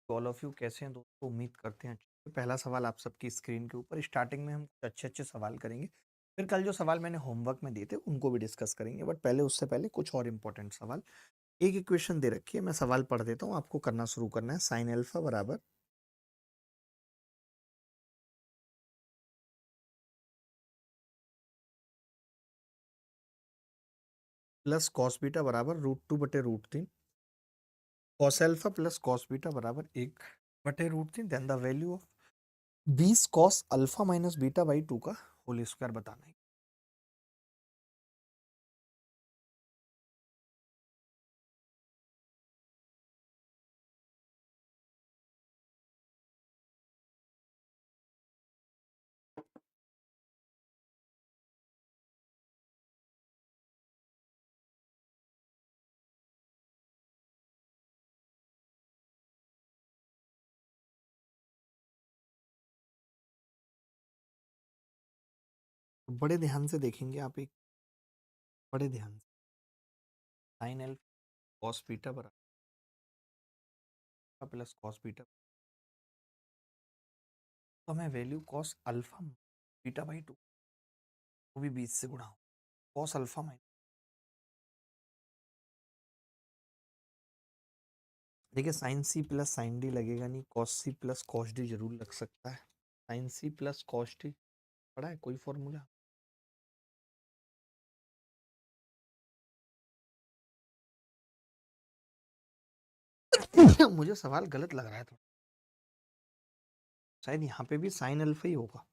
All of you कैसे हैं दोस्तों। उम्मीद करते हैं अच्छे हैं। पहला सवाल आप सबकी स्क्रीन के ऊपर। स्टार्टिंग में हम कुछ अच्छे अच्छे सवाल करेंगे, फिर कल जो सवाल मैंने होमवर्क में दिए थे उनको भी डिस्कस करेंगे, बट पहले उससे पहले कुछ और इंपॉर्टेंट सवाल। एक इक्वेशन दे रखी है, मैं सवाल पढ़ देता हूँ, आपको करना शुरू करना है। साइन अल्फा बराबर प्लस कॉस बीटा बराबर √2/√3। Cos alpha plus cos beta बराबर 1/√3। Then the value of 20 cos alpha minus beta by 2 का होल स्क्वायर बताना है। तो बड़े ध्यान से देखेंगे आप, एक बड़े ध्यान से। साइन अल्फा कॉस बीटा बराबर प्लस कॉस बीटा, तो हमें value cos alpha beta by 2 वो भी 20 से गुणा हो। कॉस अल्फा माइनस, देखिए sine C plus sine D लगेगा नहीं, cos C plus cos D जरूर लग सकता है। Sine C plus cos D पढ़ा है कोई फॉर्मूला? मुझे सवाल गलत लग रहा है थोड़ा, शायद यहाँ पे भी साइन अल्फा ही होगा।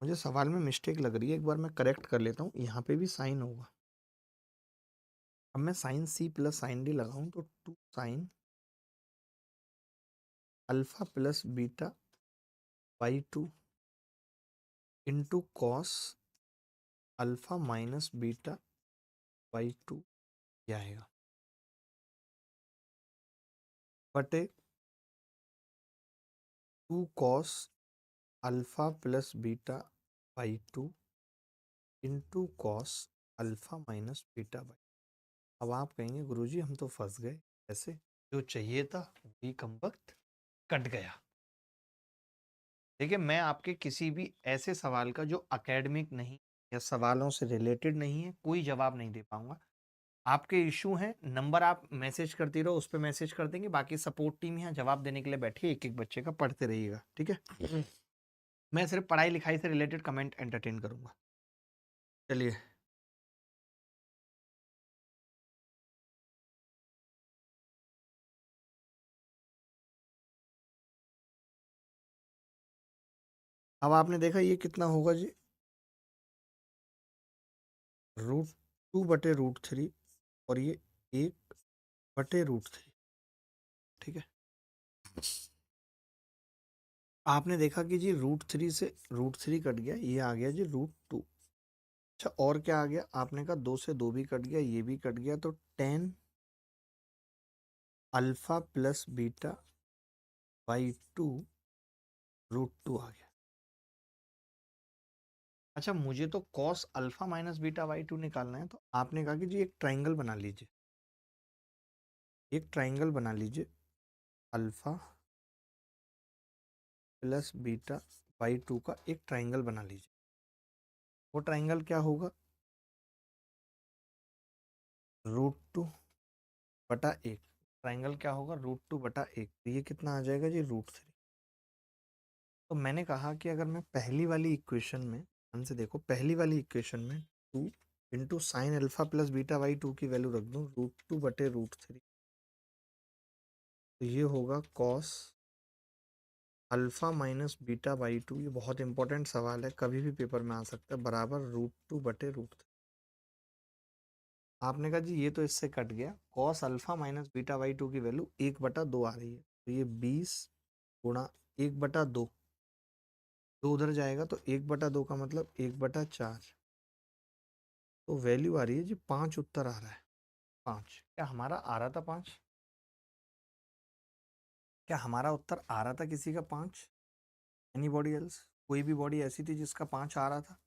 मुझे सवाल में मिस्टेक लग रही है, एक बार मैं करेक्ट कर लेता हूँ। यहाँ पे भी साइन होगा। अब मैं sine C plus sine D लगाऊं तो 2 sine alpha plus beta by 2 into cos alpha minus beta by 2 क्या आएगा बटे 2 cos alpha plus beta by 2 into cos alpha minus beta by. अब आप कहेंगे गुरुजी हम तो फंस गए, ऐसे जो चाहिए था वही कम वक्त कट गया। देखिए मैं आपके किसी भी ऐसे सवाल का जो एकेडमिक नहीं या सवालों से रिलेटेड नहीं है कोई जवाब नहीं दे पाऊंगा। आपके इशू हैं, नंबर आप मैसेज करती रहो, उस पर मैसेज कर देंगे। बाकी सपोर्ट टीम यहाँ जवाब देने के लिए बैठी है, एक एक बच्चे का पढ़ते रहिएगा, ठीक है। मैं सिर्फ पढ़ाई लिखाई से रिलेटेड कमेंट एंटरटेन करूंगा। चलिए अब आपने देखा ये कितना होगा जी, √2/√3 और ये 1/√3, ठीक है। आपने देखा कि जी √3 से √3 कट गया, ये आ गया जी √2। अच्छा और क्या आ गया, आपने कहा 2 से 2 भी कट गया, ये भी कट गया, तो 10 अल्फा प्लस बीटा बाई 2 √2 आ गया। अच्छा मुझे तो cos alpha minus beta by 2 निकालना है, तो आपने कहा कि जी एक ट्राइंगल बना लीजिए, एक ट्राइंगल बना लीजिए अल्फा प्लस बीटा बाई 2 का एक ट्राइंगल बना लीजिए। वो ट्राइंगल क्या होगा, √2/1। ट्राइंगल क्या होगा, √2/1, तो ये कितना आ जाएगा जी √3। तो मैंने कहा कि अगर मैं पहली वाली इक्वेशन में, ध्यान से देखो, पहली वाली इक्वेशन में 2 into sine alpha plus beta by 2 की वैल्यू रख दूं √2/√3, तो ये होगा cos alpha minus beta by 2। ये बहुत इंपॉर्टेंट सवाल है, कभी भी पेपर में आ सकता है, बराबर √2/√3। आपने कहा जी ये तो इससे कट गया, cos alpha minus beta by 2 की वैल्यू 1/2 आ रही है, तो ये 20 गुणा 1/2, 2 उधर जाएगा तो 1/2 का मतलब 1/4, तो वैल्यू आ रही है जी 5, उत्तर आ रहा है 5। क्या हमारा आ रहा था 5? क्या हमारा उत्तर आ रहा था किसी का 5? एनी बॉडी एल्स, कोई भी बॉडी ऐसी थी जिसका 5 आ रहा था?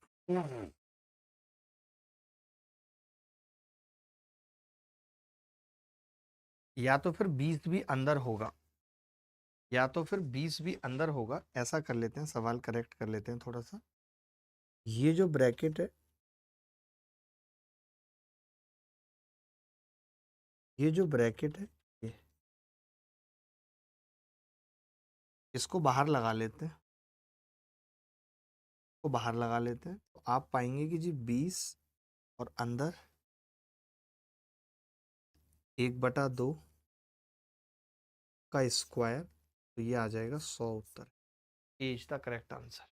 या तो फिर 20 भी अंदर होगा, या तो फिर 20 भी अंदर होगा। ऐसा कर लेते हैं, सवाल करेक्ट कर लेते हैं थोड़ा सा। ये जो ब्रैकेट है, ये जो ब्रैकेट है, ये इसको बाहर लगा लेते हैं, को बाहर लगा लेते हैं, तो आप पाएंगे कि जी 20 और अंदर 1/2 का स्क्वायर, तो ये आ जाएगा 100 उत्तर। ये इज द करेक्ट आंसर।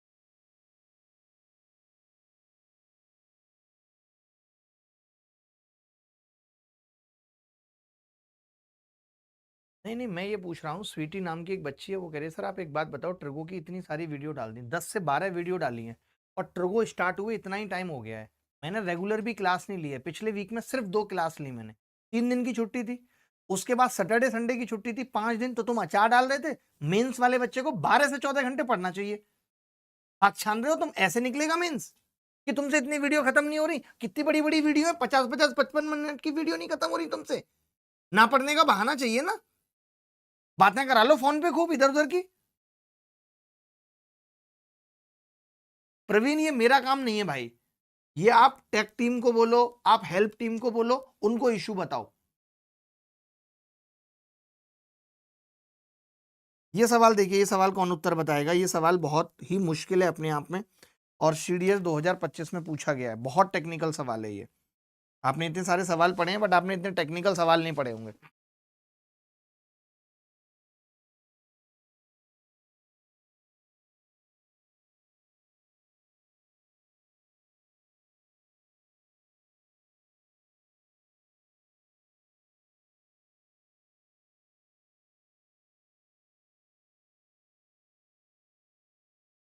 नहीं नहीं, मैं ये पूछ रहा हूँ, स्वीटी नाम की एक बच्ची है, वो कह रही है सर आप एक बात बताओ, ट्रगो की इतनी सारी वीडियो डाल दी, 10 से 12 वीडियो डाली हैं, और ट्रगो स्टार्ट हुए इतना ही टाइम हो गया है, मैंने रेगुलर भी क्लास नहीं ली है, पिछले वीक में सिर्फ 2 क्लास ली मैंने, 3 दिन की छुट्टी थी, उसके बाद सैटरडे संडे की छुट्टी थी 5 दिन, तो तुम अचार डाल रहे थे। मेंस वाले बच्चे को 12 से 14 घंटे पढ़ना चाहिए, आप छान रहे हो तुम, ऐसे निकलेगा मेंस कि तुमसे इतनी वीडियो खत्म नहीं हो रही। कितनी बड़ी बड़ी वीडियो है, 50-50 55 मिनट की वीडियो नहीं खत्म हो रही तुमसे। ना पढ़ने का बहाना चाहिए ना, बातें करा लो फोन पे खूब इधर उधर की। प्रवीण, ये मेरा काम नहीं है भाई, ये आप टेक टीम को बोलो, आप हेल्प टीम को बोलो, उनको इशू बताओ। ये सवाल देखिए, ये सवाल कौन उत्तर बताएगा? ये सवाल बहुत ही मुश्किल है अपने आप में, और सीडीएस 2025 में पूछा गया है, बहुत टेक्निकल सवाल है ये। आपने इतने सारे सवाल पढ़े हैं, बट आपने इतने टेक्निकल सवाल नहीं पढ़े होंगे।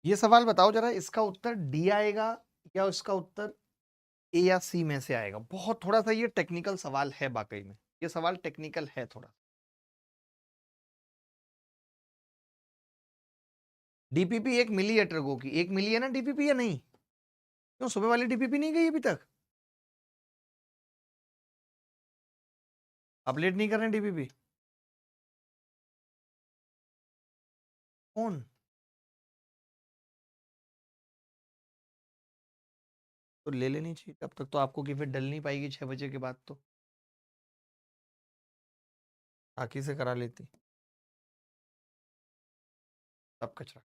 ये सवाल बताओ जरा, इसका उत्तर डी आएगा या इसका उत्तर ए या सी में से आएगा? बहुत थोड़ा सा ये टेक्निकल सवाल है, वाकई में ये सवाल टेक्निकल है थोड़ा। डीपीपी एक मिली है ट्रगो की, एक मिली है ना डीपीपी, या नहीं? क्यों सुबह वाली डीपीपी नहीं गई अभी तक? अपडेट नहीं कर रहे डीपीपी? कौन? तो ले लेनी चाहिए, तब तक तो आपको कि फिर डल नहीं पाएगी 6 बजे के बाद, तो आखिर से करा लेती तब कचरा।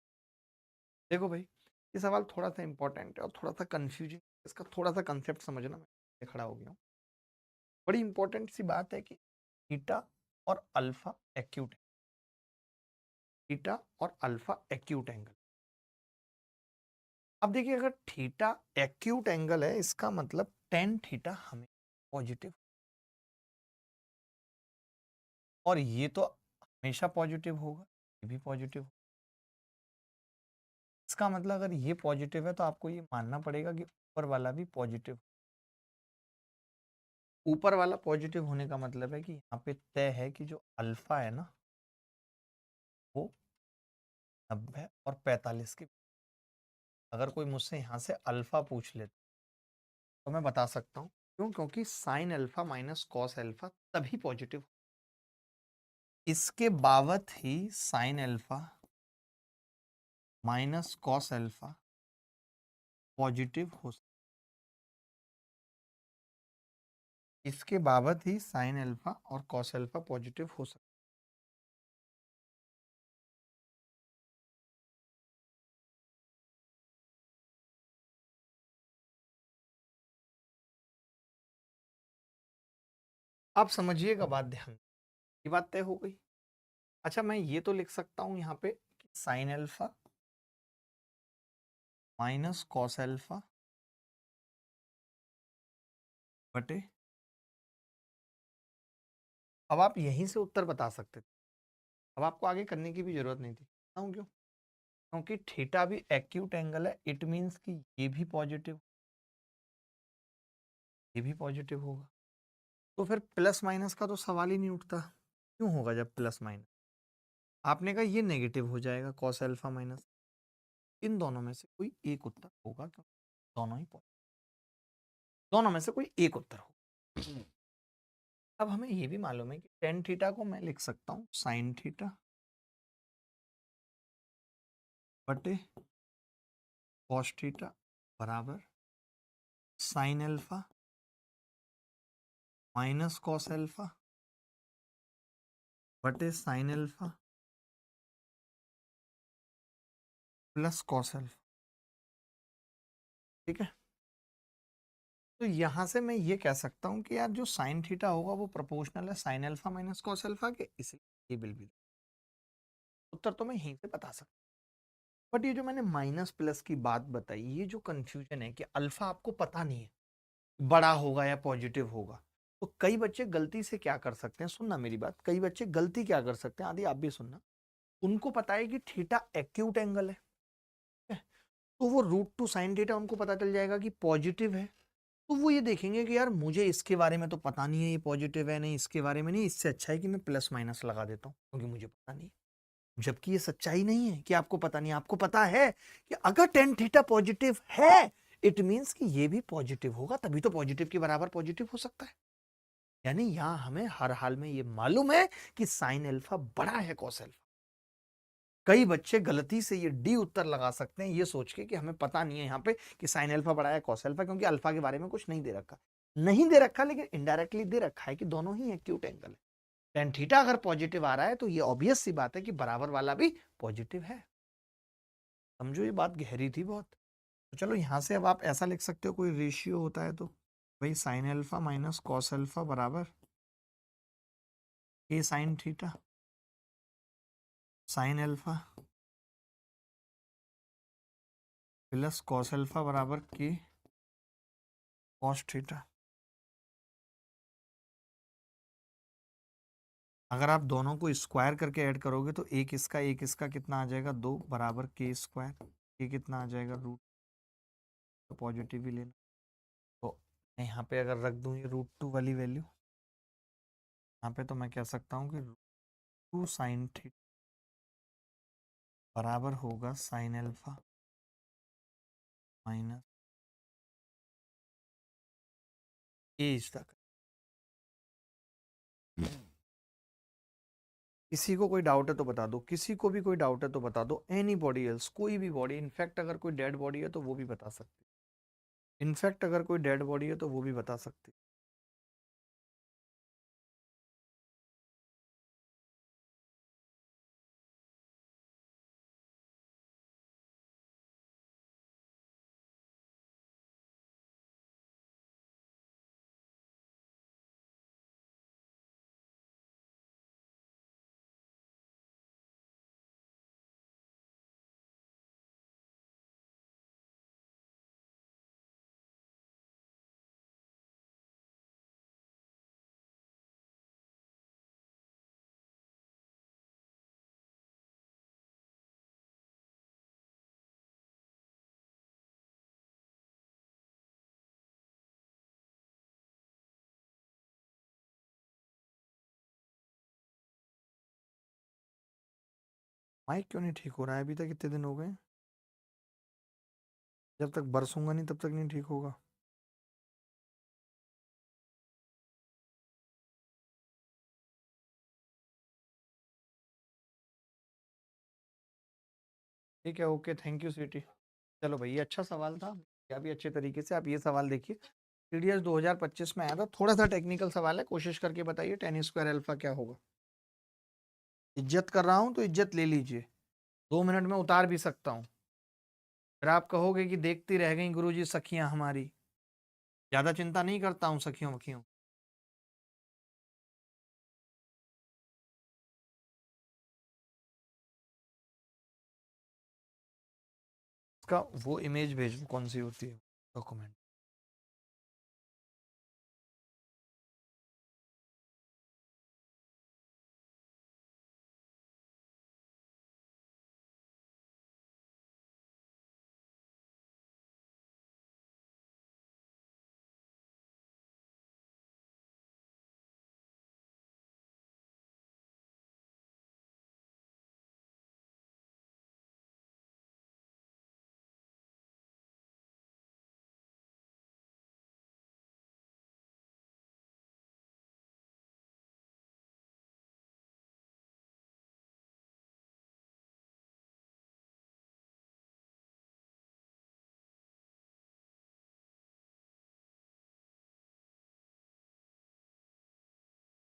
देखो भाई, ये सवाल थोड़ा सा इंपॉर्टेंट है और थोड़ा सा कंफ्यूजिंग, इसका थोड़ा सा कंसेप्ट समझना। मैं खड़ा हो गया हूँ, बड़ी इंपॉर्टेंट सी बात है कि थीटा और अल्फा एक्यूट, थीटा और अल्फा एक्यूट एंगल। अब देखिए, अगर थीटा एक्यूट एंगल है, इसका मतलब टेन थीटा हमें पॉजिटिव, और ये तो हमेशा पॉजिटिव होगा, ये भी पॉजिटिव। इसका मतलब अगर ये पॉजिटिव है, तो आपको ये मानना पड़ेगा कि ऊपर वाला भी पॉजिटिव। ऊपर वाला पॉजिटिव होने का मतलब है कि यहाँ पे तय है कि जो अल्फा है ना, वो 90 और 45 के। अगर कोई मुझसे यहाँ से अल्फा पूछ ले, तो मैं बता सकता हूँ क्यों, क्योंकि sine alpha minus cos alpha तभी पॉजिटिव, इसके बावत ही sine alpha minus cos alpha positive हो, इसके बाबत ही साइन अल्फा और कॉस अल्फा पॉजिटिव हो सकता। आप समझिएगा बात ध्यान, ये बात तय हो गई। अच्छा, मैं ये तो लिख सकता हूं यहाँ पे कि sign alpha minus cos alpha बटे, अब आप यहीं से उत्तर बता सकते थे, अब आपको आगे करने की भी जरूरत नहीं थी। बताऊं क्यों? क्योंकि थीटा भी एक्यूट एंगल है, इट मींस कि ये भी पॉजिटिव, ये भी पॉजिटिव होगा, तो फिर प्लस माइनस का तो सवाल ही नहीं उठता। क्यों होगा जब प्लस माइनस? आपने कहा ये नेगेटिव हो जाएगा कॉस अल्फा माइनस, इन दोनों में से कोई एक उत्तर होगा, क्यों दोनों ही दोनों में से कोई एक उत्तर होगा। अब हमें ये भी मालूम है कि टेन थीटा को मैं लिख सकता हूँ साइन थीटा बटे कॉस थीटा बराबर sine alpha minus cos alpha बटे sine alpha plus cos alpha. ठीक है, तो यहां से मैं ये कह सकता हूं कि यार जो साइन थीटा होगा वो प्रोपोर्शनल है sine alpha minus cos alpha के, इसलिए ये विल बी। उत्तर तो मैं यहीं से बता सकता हूं। बट ये जो मैंने माइनस प्लस की बात बताई, ये जो कंफ्यूजन है कि अल्फा आपको पता नहीं है बड़ा होगा या पॉजिटिव होगा, तो कई बच्चे गलती से क्या कर सकते हैं, सुनना मेरी बात, कई बच्चे गलती क्या कर सकते हैं, आदि आप भी सुनना। उनको पता है कि थीटा एक्यूट एंगल है, ठीक है? तो वो रूट टू साइन थीटा उनको पता चल जाएगा कि पॉजिटिव है, तो वो ये देखेंगे कि यार मुझे इसके बारे में तो पता नहीं है ये पॉजिटिव है नहीं, इसके बारे में नहीं, इससे अच्छा है कि मैं प्लस माइनस लगा देता हूँ क्योंकि मुझे पता नहीं। जबकि ये सच्चाई नहीं है कि आपको पता नहीं, आपको पता है कि अगर टेन थीटा पॉजिटिव है इट मींस कि ये भी पॉजिटिव होगा, तभी तो पॉजिटिव के बराबर पॉजिटिव हो सकता है। यानी यहां हमें हर हाल में ये मालूम है कि साइन अल्फा बड़ा है कॉस अल्फा। कई बच्चे गलती से ये डी उत्तर लगा सकते हैं ये सोच के कि हमें पता नहीं है यहाँ पे कि साइन अल्फा बड़ा है कॉस अल्फा, क्योंकि अल्फा के बारे में कुछ नहीं दे रखा, नहीं दे रखा, लेकिन इनडायरेक्टली दे रखा है कि दोनों ही एक्यूट एंगल है। टेन थीटा अगर पॉजिटिव आ रहा है तो ये ऑब्वियस सी बात है कि बराबर वाला भी पॉजिटिव है। समझो ये बात गहरी थी बहुत। तो चलो यहां से अब आप ऐसा लिख सकते हो, कोई रेशियो होता है तो भाई sine alpha minus cos alpha बराबर a sine theta sine alpha plus cos alpha बराबर के कॉस थीटा। अगर आप दोनों को स्क्वायर करके ऐड करोगे तो एक इसका कितना आ जाएगा, दो बराबर के स्क्वायर, ये कितना आ जाएगा रूट, तो पॉजिटिव ही लेना। तो मैं यहाँ पे अगर रख दूँ ये रूट टू वाली वैल्यू यहाँ पे, तो मैं कह सकता हूँ कि टू साइन थीटा बराबर होगा sign alpha minus A is तक। किसी को कोई डाउट है तो बता दो, किसी को भी कोई डाउट है तो बता दो, एनी बॉडी एल्स, कोई भी बॉडी, इनफैक्ट अगर कोई डेड बॉडी है तो वो भी बता सकती है, इनफैक्ट अगर कोई डेड बॉडी है तो वो भी बता सकती है। माइक क्यों नहीं ठीक हो रहा है अभी तक, कितने दिन हो गए? जब तक बरसूंगा नहीं तब तक नहीं ठीक होगा। ठीक है, ओके, थैंक यू स्वीटी। चलो भाई, ये अच्छा सवाल था, क्या भी अच्छे तरीके से आप ये सवाल देखिए। सीडीएस 2025 में आया था, थोड़ा सा टेक्निकल सवाल है, कोशिश करके बताइए टेन स्क्वायर अल्फा क्या होगा। इज्जत कर रहा हूं तो इज्जत ले लीजिए, 2 मिनट में उतार भी सकता हूँ। फिर आप कहोगे कि देखती रह गई गुरुजी सखियां हमारी। ज्यादा चिंता नहीं करता हूँ सखियों वखियों। इसका वो इमेज भेजो कौन सी होती है, डॉक्यूमेंट।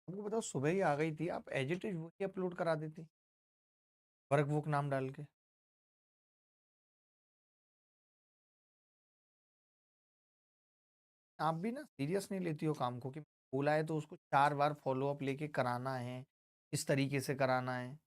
आपको बताओ सुबह ही आ गई थी, आप एज इट इज वही अपलोड करा देती वर्क बुक नाम डाल के। आप भी ना सीरियस नहीं लेती हो काम को कि बोला है तो उसको 4 बार फॉलो अप लेके कराना है, इस तरीके से कराना है।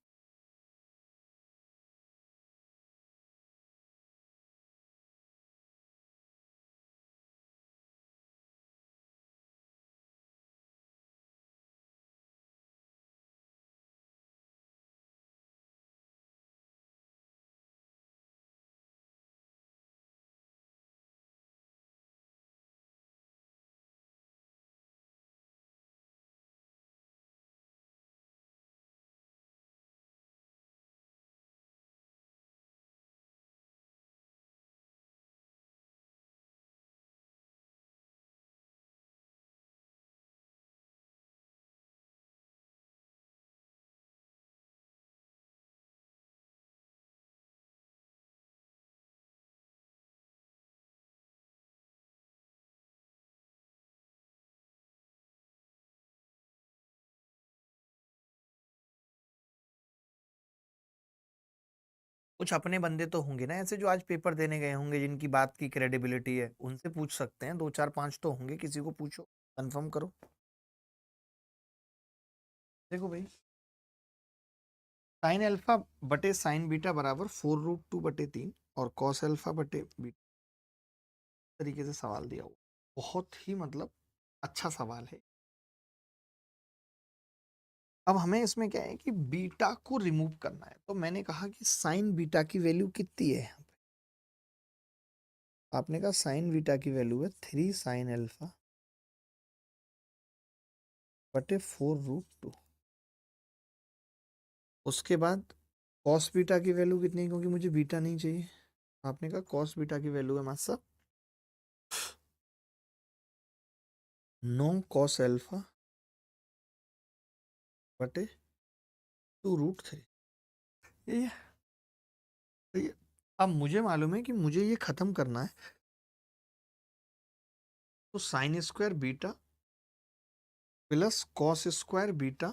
कुछ अपने बंदे तो होंगे ना ऐसे जो आज पेपर देने गए होंगे, जिनकी बात की क्रेडिबिलिटी है, उनसे पूछ सकते हैं। 2 4 5 तो होंगे, किसी को पूछो, कंफर्म करो। देखो भाई, साइन अल्फा बटे साइन बीटा बराबर 4√2/3 और कॉस अल्फा बटे बीटा तरीके से सवाल दिया हुआ। बहुत ही मतलब अच्छा सवाल है। अब हमें इसमें क्या है कि बीटा को रिमूव करना है, तो मैंने कहा कि साइन बीटा की वैल्यू कितनी है यहाँ पे। आपने कहा साइन बीटा की वैल्यू है 3 sin अल्फा बटे 4√2। उसके बाद कॉस बीटा की वैल्यू कितनी है, क्योंकि मुझे बीटा नहीं चाहिए। आपने कहा कॉस बीटा की वैल्यू है मास्टर 9 cos अल्फा बटे 2√3। ये ये- अब मुझे मालूम है कि मुझे ये खत्म करना है, तो sine square beta plus cos square beta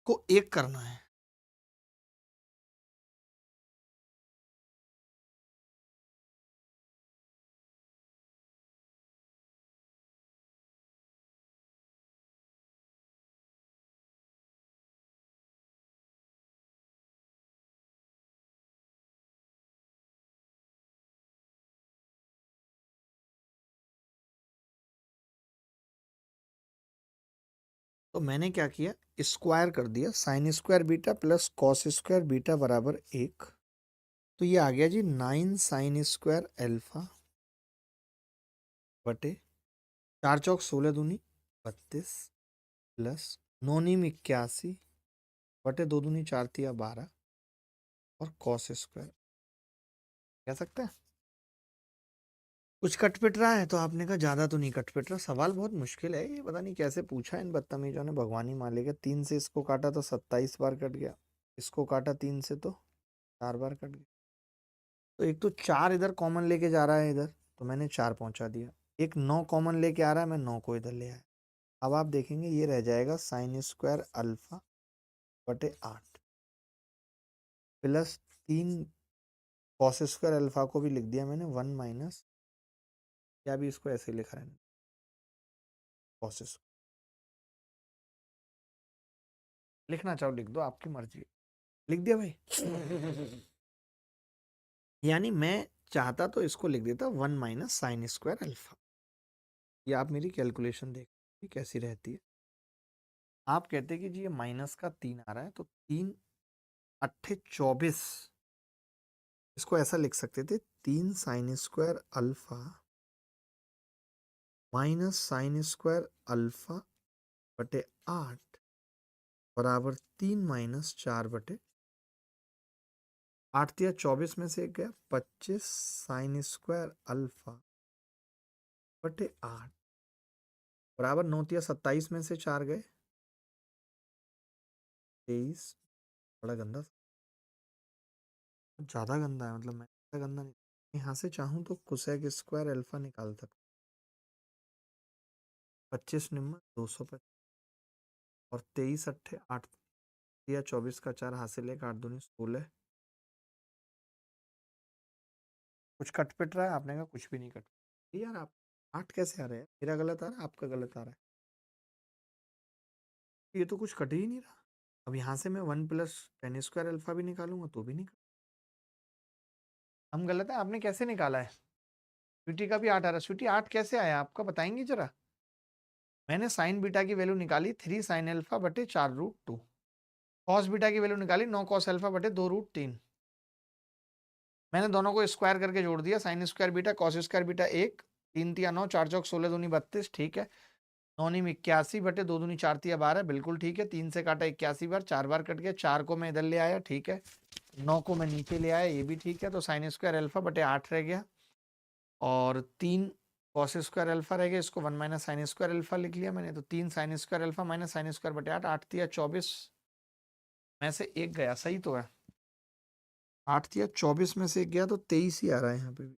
को एक करना है। तो मैंने क्या किया, स्क्वायर कर दिया, sine square beta plus cos square beta बराबर 1। तो ये आ गया जी 9 sin स्क्वायर अल्फा बटे 4 चौक 16 दूनी 32 प्लस 9 नीम 81 बटे 2 दूनी 4 तिया 12 और कॉस स्क्वायर। कह सकते हैं कुछ कट पिट रहा है, तो आपने कहा ज्यादा तो नहीं कट पिट रहा। सवाल बहुत मुश्किल है ये, पता नहीं कैसे पूछा इन बदतमीजों ने, भगवान ही मालिक है। 3 से इसको काटा तो 27 बार कट गया, इसको काटा 3 से तो 4 बार कट गया। तो एक तो 4 इधर कॉमन लेके जा रहा है इधर, तो मैंने 4 पहुंचा दिया। एक 9 कॉमन लेके आ रहा है, मैं 9 को इधर ले आया। अब आप देखेंगे ये रह जाएगा साइन स्क्वायर अल्फा बटे 8 प्लस 3 कॉस स्क्वायर अल्फा को भी लिख दिया मैंने 1 माइनस, या भी इसको ऐसे लिखा है कॉस। लिखना चाहो लिख दो, आपकी मर्जी है। लिख दिया भाई। यानी मैं चाहता तो इसको लिख देता 1 - sin स्क्वायर अल्फा। ये आप मेरी कैलकुलेशन देख कैसी रहती है। आप कहते कि जी ये -का 3 आ रहा है, तो 3 × 8 = 24। इसको ऐसा लिख सकते थे 3 sin square alpha -sin square alpha बटे 8 बराबर 3 - 4/। 8 × 3 = 24 में से एक गया 25 sin स्क्वायर अल्फा बटे 8 बराबर 9 × 3 = 27 में से 4 गए 23। बड़ा गंदा, ज़्यादा गंदा है, मतलब मैं इतना गंदा नहीं। यहाँ से चाहूँ तो कोसेक स्क्वायर अल्फा निकाल सकता। 25 निम्न 250 और 23 अट्ठे 8 या 24 का 4 हासिल है 8 दूनी 16। कुछ कट पिट रहा है? आपने कहा कुछ भी नहीं कट यार। आप 8 कैसे आ रहे हैं? मेरा गलत आ रहा है, आपका गलत आ रहा है। ये तो कुछ कट ही नहीं रहा। अब यहाँ से मैं 1 प्लस टेन स्क्वायर अल्फा भी निकालूंगा तो भी नहीं। हम गलत है। आपने कैसे निकाला है? स्वीटी का भी 8 आ रहा है। स्वीटी 8 कैसे आया आपका, बताएंगे जरा? मैंने साइन बीटा की वैल्यू निकाली 3 साइन अल्फा बटे 4√2। कॉस बीटा की वैल्यू निकाली 9 कॉस अल्फा बटे 2√3। मैंने दोनों को स्क्वायर करके जोड़ दिया। Sine square beta cos square beta 1, 3 तिया 9, 4 चौक 16 दूनी 32। ठीक है। 9 नीम 81 बटे 2 दूनी 4 तिया 12। बिल्कुल ठीक है। 3 से काटा 81 बार, 4 बार कट गया। 4 को मैं इधर ले आया, ठीक है। 9 को मैं नीचे ले आया, ये भी ठीक है। तो साइन स्क्वायर अल्फा बटे 8 रह गया और 3 कॉस स्क्वायर अल्फा रह गया। इसको 1 माइनस साइन स्क्वायर अल्फा लिख लिया मैंने। तो 3 sine square alpha minus sine square बटे 8, 8 तिया 24 में से 1 गया। सही तो है। 8 तिया 24 में से 1 गया तो 23 ही आ रहा है। यहाँ पे भी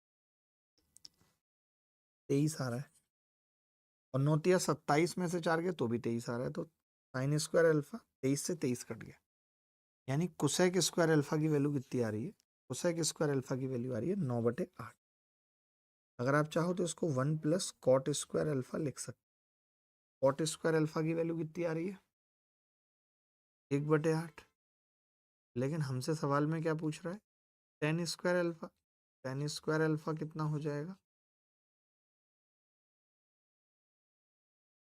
23 आ रहा है और 9 तिया 27 में से 4 गया तो भी 23 आ रहा है। तो साइन स्क्वायर अल्फा 23 से 23 कट गया। यानी कोसेक स्क्वायर अल्फा की वैल्यू कितनी आ रही है? कोसेक स्क्वायर अल्फा की वैल्यू आ रही है 9/8। अगर आप चाहो तो इसको 1 प्लस कॉट स्क्वायर अल्फा लिख सकते। कॉट स्क्वायर अल्फा की वैल्यू कितनी आ रही है? 1/8। लेकिन हमसे सवाल में क्या पूछ रहा है? Tan square alpha. Tan square alpha कितना हो जाएगा?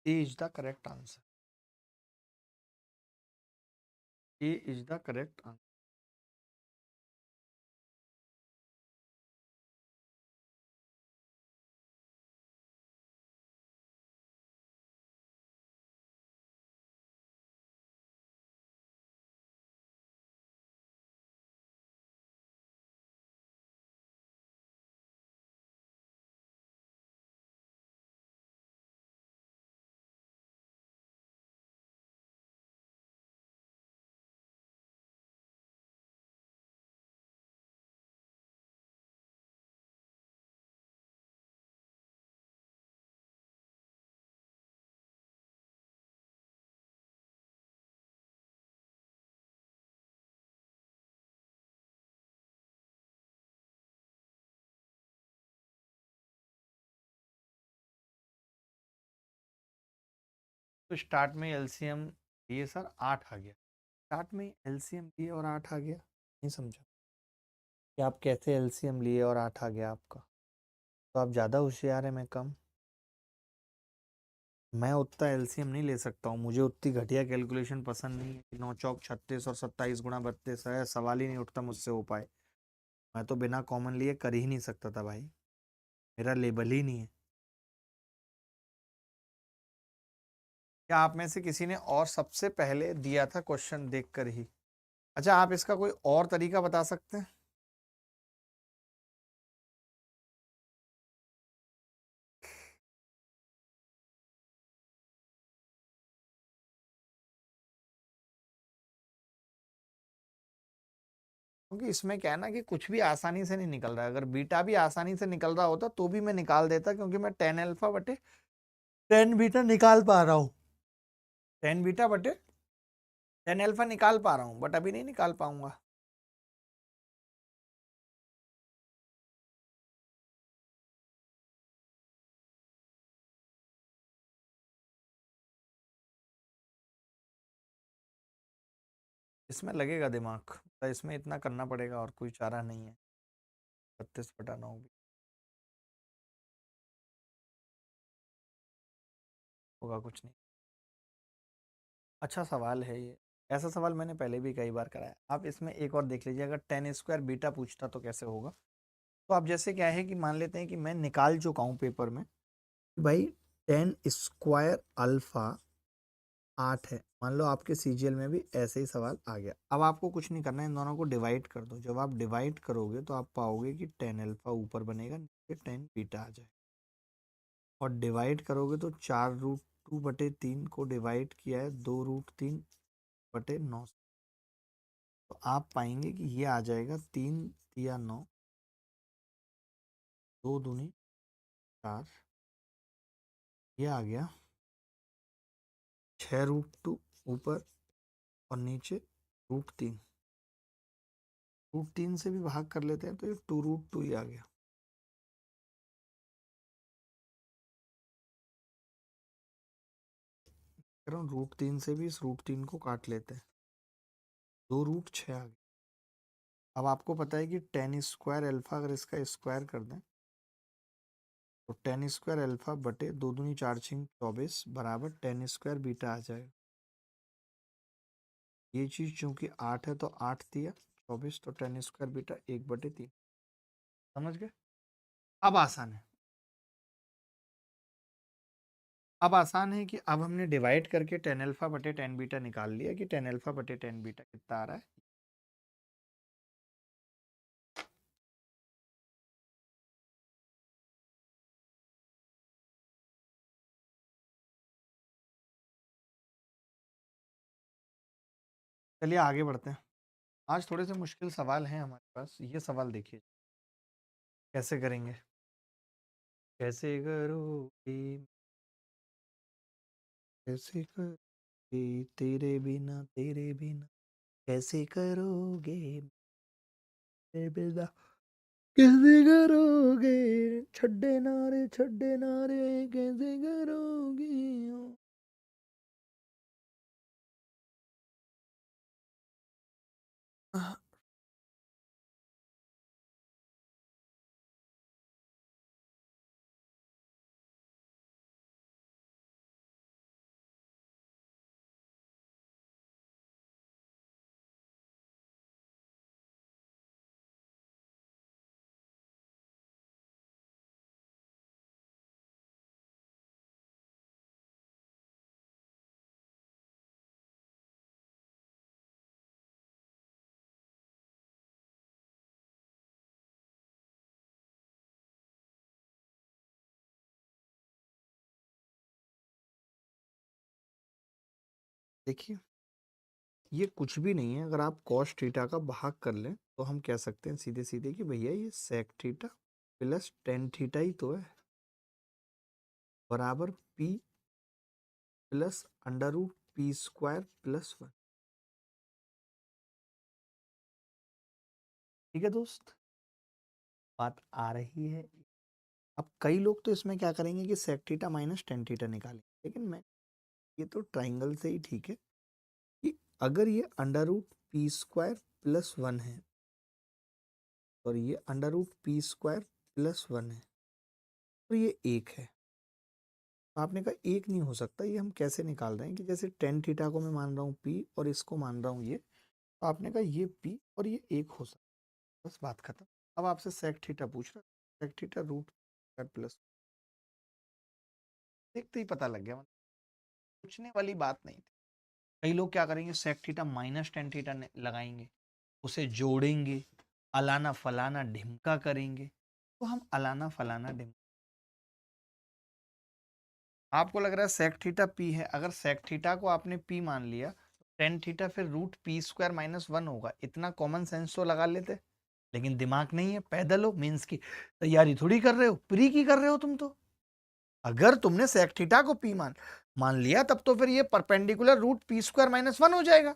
A is the correct answer. A is the correct answer. तो स्टार्ट में एलसीएम ये सर 8 आ गया। स्टार्ट में एलसीएम लिए और 8 आ गया, नहीं समझा कि आप कैसे एलसीएम लिए और 8 आ गया आपका। तो आप ज़्यादा होशियार है, मैं कम। मैं उतना एलसीएम नहीं ले सकता हूँ। मुझे उतनी घटिया कैलकुलेशन पसंद नहीं है कि 9 चौक 36 और 27 गुणा 32 है। सवाल ही नहीं उठता मुझसे हो पाए। मैं तो बिना कॉमन लिए कर ही नहीं सकता था भाई। मेरा लेबल ही नहीं है। क्या आप में से किसी ने और सबसे पहले दिया था क्वेश्चन देखकर ही? अच्छा, आप इसका कोई और तरीका बता सकते हैं? क्योंकि इसमें क्या है ना कि कुछ भी आसानी से नहीं निकल रहा है। अगर बीटा भी आसानी से निकल रहा होता तो भी मैं निकाल देता, क्योंकि मैं टेन अल्फा बटे टेन बीटा निकाल पा रहा हूँ। टेन बीटा बटे टेन अल्फा निकाल पा रहा हूँ, बट अभी नहीं निकाल पाऊंगा। इसमें लगेगा दिमाग, तो इसमें इतना करना पड़ेगा और कोई चारा नहीं है। 32/9 भी होगा कुछ नहीं। अच्छा सवाल है ये। ऐसा सवाल मैंने पहले भी कई बार कराया। आप इसमें एक और देख लीजिए, अगर टेन स्क्वायर बीटा पूछता तो कैसे होगा। तो आप जैसे क्या है कि मान लेते हैं कि मैं निकाल चुका हूँ पेपर में भाई, टेन स्क्वायर अल्फा 8 है। मान लो आपके सीजीएल में भी ऐसे ही सवाल आ गया। अब आपको कुछ नहीं करना है, इन दोनों को डिवाइड कर दो। जब आप डिवाइड करोगे तो आप पाओगे कि टेन अल्फा ऊपर बनेगा, नीचे टेन बीटा आ जाएगा। और डिवाइड करोगे तो 4√2/3 को डिवाइड किया है 2√3/9। तो आप पाएंगे कि ये आ जाएगा 3 या 9, 2 दूनी 4। ये आ गया 6√2 ऊपर और नीचे √3। √3 से भी भाग कर लेते हैं तो ये 2√2 ही आ गया। कह रहा हूँ √3 से भी इस √3 को काट लेते हैं, 2√6 आ गया। अब आपको पता है कि टेन स्क्वायर अल्फा अगर इसका स्क्वायर कर दें तो टेन स्क्वायर अल्फा बटे 2 दूनी 4 6 24 बराबर टेन स्क्वायर बीटा आ जाएगा। ये चीज़ चूंकि 8 है तो 8 दिया 24, तो टेन स्क्वायर बीटा 1/3। समझ गए? अब आसान है। अब आसान है कि अब हमने डिवाइड करके टेन अल्फा बटे टेन बीटा निकाल लिया कि टेन अल्फा बटे टेन बीटा कितना आ रहा है। चलिए आगे बढ़ते हैं। आज थोड़े से मुश्किल सवाल हैं हमारे पास। ये सवाल देखिए कैसे करेंगे। कैसे करोगे, कैसे करोगे तेरे बिना कैसे करोगे, तेरे बिना कैसे करोगे, छड्डे नारे कैसे करोगे। देखिए ये कुछ भी नहीं है, अगर आप कॉस थीटा का भाग कर लें तो हम कह सकते हैं सीधे सीधे कि भैया ये sec theta plus tan theta ही तो है, बराबर P plus under root P square plus 1। ठीक है दोस्त, बात आ रही है। अब कई लोग तो इसमें क्या करेंगे कि sec theta minus tan theta निकालेंगे, लेकिन मैं ये तो ट्राइंगल से ही ठीक है कि अगर ये under root P square plus 1 है और ये under root P square plus 1 है तो ये एक है। तो आपने कहा एक नहीं हो सकता, ये हम कैसे निकाल रहे हैं कि जैसे टेन थीटा को मैं मान रहा हूँ पी और इसको मान रहा हूँ ये, तो आपने कहा ये पी और ये एक हो सकता है, बस बात खत्म। अब आपसे सेक थीटा पूछ रहा है, सेक थीटा रूट प्लस, देखते ही पता लग गया, मतलब पूछने वाली बात नहीं थी। कई लोग क्या करेंगे sec theta minus tan theta लगाएंगे, उसे जोड़ेंगे, अलाना फलाना ढिमका करेंगे। तो हम अलाना फलाना ढिमका, आपको लग रहा है सेक थीटा पी है, अगर सेक थीटा को आपने पी मान लिया तो टेन थीटा फिर रूट पी स्क्वायर माइनस 1 होगा। इतना कॉमन सेंस तो लगा लेते, लेकिन दिमाग नहीं है, पैदल हो, मेंस की तैयारी थोड़ी कर रहे हो, प्री की कर रहे हो तुम तो। अगर तुमने सेक थीटा को पी मान मान लिया तब तो फिर ये perpendicular root P square minus 1 हो जाएगा।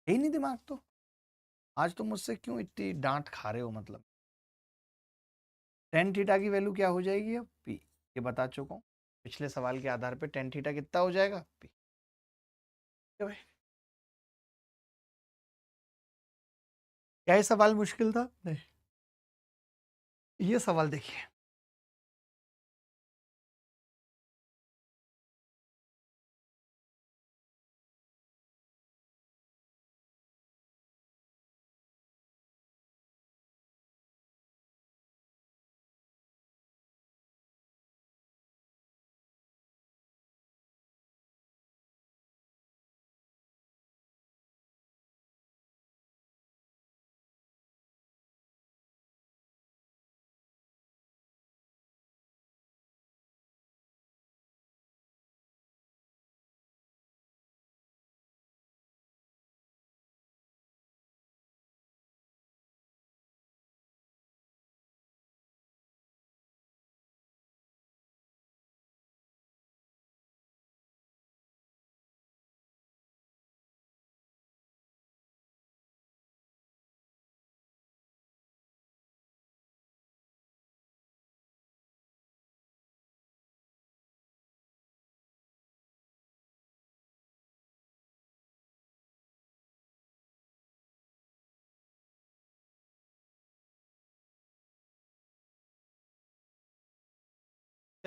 यही नहीं दिमाग तो। आज तुम मुझसे क्यों इतनी डांट खा रहे हो? मतलब टेन थीटा की वैल्यू क्या हो जाएगी अब? पी, ये बता चुका हूं पिछले सवाल के आधार पे। टेन थीटा कितना हो जाएगा? पी। क्या ये सवाल मुश्किल था? नहीं। ये सवाल देखिए,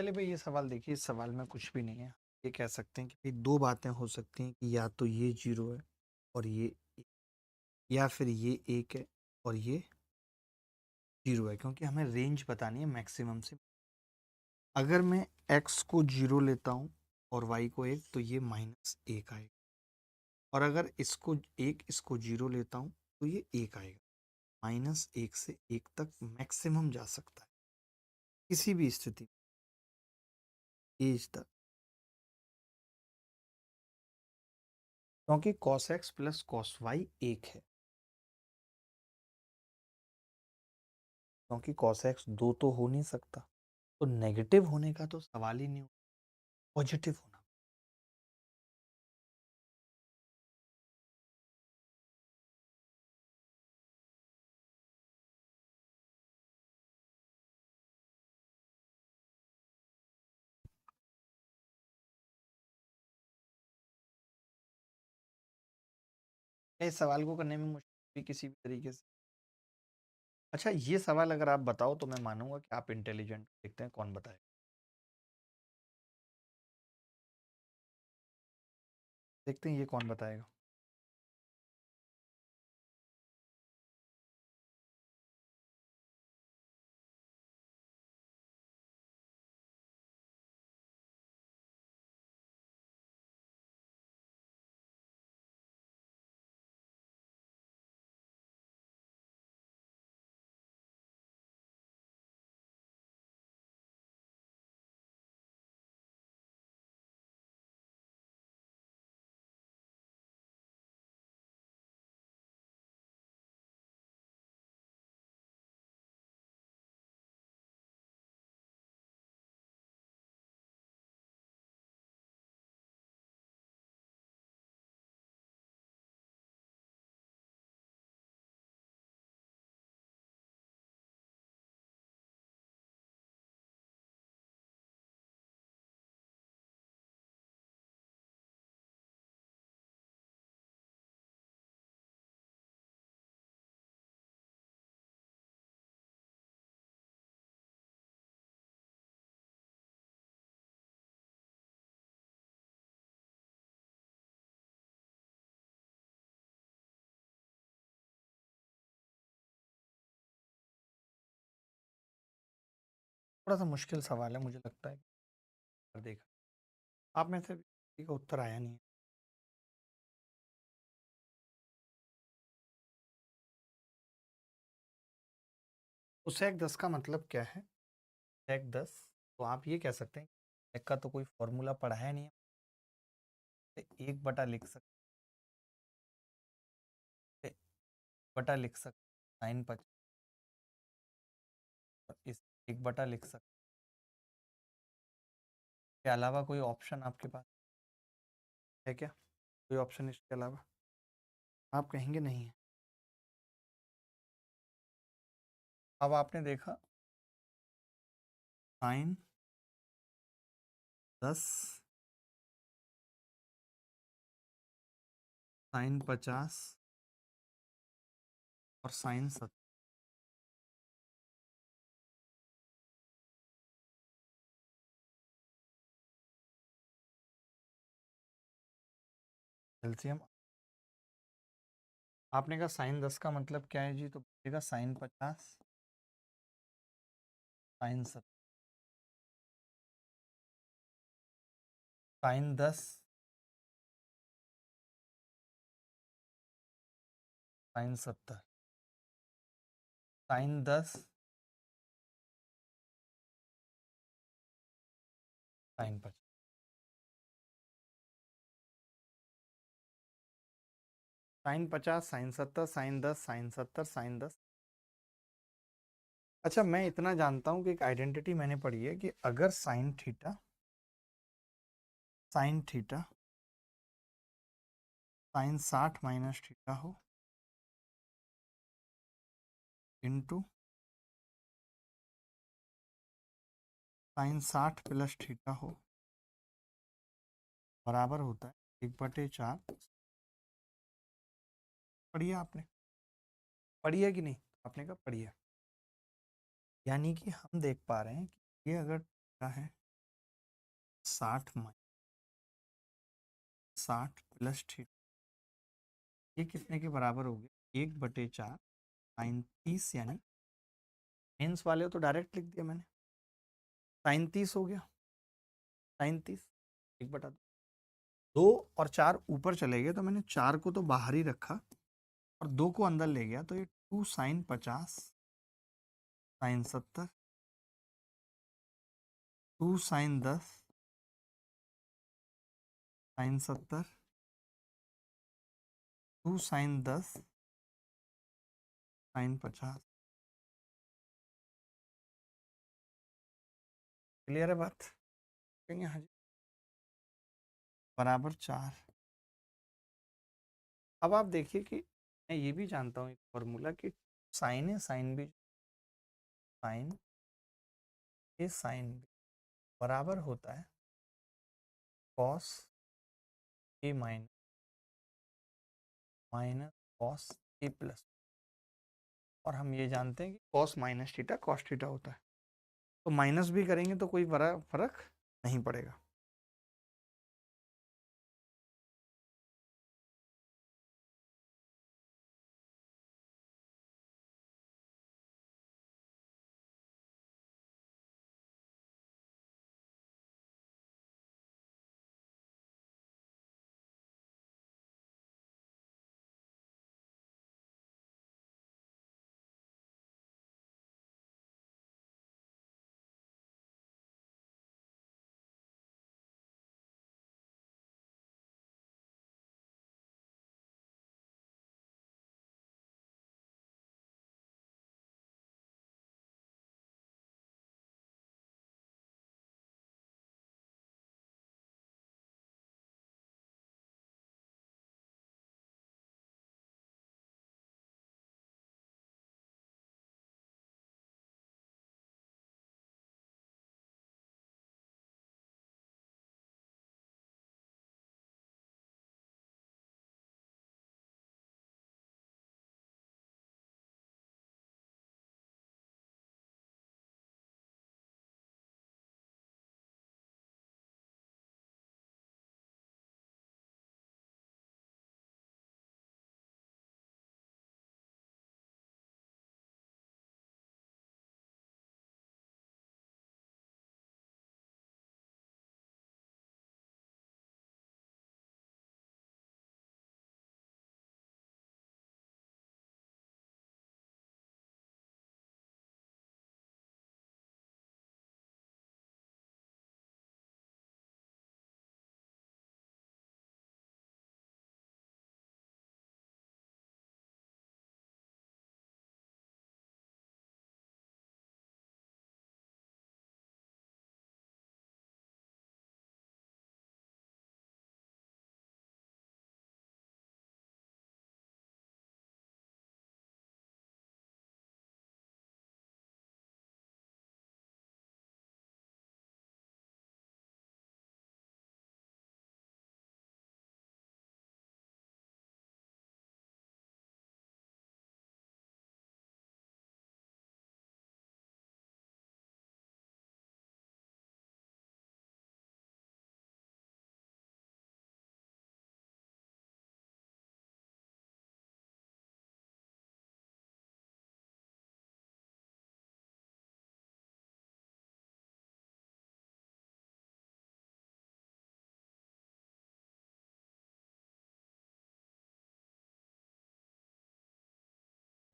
चलिए भाई, ये सवाल देखिए, इस सवाल में कुछ भी नहीं है। ये कह सकते हैं कि भाई दो बातें हो सकती हैं कि या तो ये जीरो है और ये एक, या फिर ये एक है और ये जीरो है, क्योंकि हमें रेंज बतानी है मैक्सिमम से। अगर मैं एक्स को जीरो लेता हूँ और वाई को एक, तो ये माइनस एक आएगा। और अगर इसको एक, इसको जीरो लेता हूँ तो ये एक आएगा। माइनस एक से एक तक मैक्सिमम जा सकता है किसी भी स्थिति में, एज तक, क्योंकि cos x plus cos y एक है। क्योंकि cos x दो तो हो नहीं सकता, तो नेगेटिव होने का तो सवाल ही नहीं, पॉजिटिव होना। इस सवाल को करने में मुश्किल भी किसी भी तरीके से। अच्छा, ये सवाल अगर आप बताओ तो मैं मानूंगा कि आप इंटेलिजेंट। देखते हैं कौन बताएगा। देखते हैं ये कौन बताएगा। थोड़ा सा मुश्किल सवाल है मुझे लगता है। पर देखा आप में से किसी का उत्तर आया नहीं है। तो sec 10 का मतलब क्या है? sec 10, तो आप ये कह सकते हैं sec का तो कोई फॉर्मूला पढ़ा है नहीं है, एक बटा लिख सकते, बटा लिख सकते साइन 50, इस एक बटा लिख सकते के अलावा कोई ऑप्शन आपके पास है क्या? कोई ऑप्शन इसके अलावा आप कहेंगे नहीं है। अब आपने देखा साइन 10, साइन 50 और साइन 70। एलसीएम आपने कहा साइन 10 का मतलब क्या है जी, तो बचेगा sine 50, sine 70, sine 10, sine 70, sine 10, sine 50। Sine 50, sine 70, sine 10, sine 70, sine 10। अच्छा, मैं इतना जानता हूँ कि एक आइडेंटिटी मैंने पढ़ी है कि अगर sign theta sign 60 minus theta हो इंटू साइन 60 प्लस थीटा हो, बराबर होता है 1/4। पढ़िए आपने, पढ़ी है कि नहीं? आपने कहा पढ़ी है। यानी कि हम देख पा रहे हैं कि ये अगर थीटा है 60 प्लस थीटा, ये कितने के बराबर हो गया? 1/4 साइन 30, यानी मेंस वाले हो तो डायरेक्ट लिख दिया मैंने, साइन 30 हो गया, साइन 30 1/2। 2 और 4 ऊपर चले गए तो मैंने 4 को तो बाहर ही रखा और 2 को अंदर ले गया, तो ये 2 sine 50 sine 70, 2 sine 10 sine 70, 2 sine 10 sine 50। Clear है बात? कहेंगे हाँ जी, बराबर 4। अब आप देखिए कि मैं ये भी जानता हूँ एक फॉर्मूला कि साइन है साइन भी, साइन ए साइन बी बराबर होता है cos A minus minus cos A plus. और हम ये जानते हैं कि cos minus theta cos theta होता है, तो माइनस भी करेंगे तो कोई बड़ा फर्क नहीं पड़ेगा।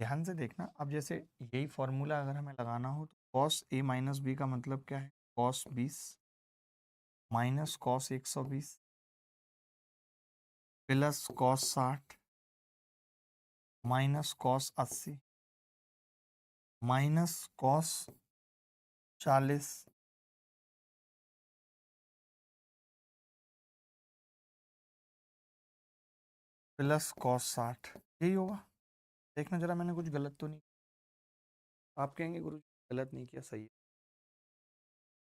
ध्यान से देखना, अब जैसे यही फॉर्मूला अगर हमें लगाना हो तो कॉस ए माइनस बी का मतलब क्या है? Cos 20 minus cos 120 plus cos 60 minus cos 80 minus cos 40 plus cos 60। यही होगा। देखना जरा मैंने कुछ गलत तो नहीं, आप कहेंगे गुरु गलत नहीं किया, सही है।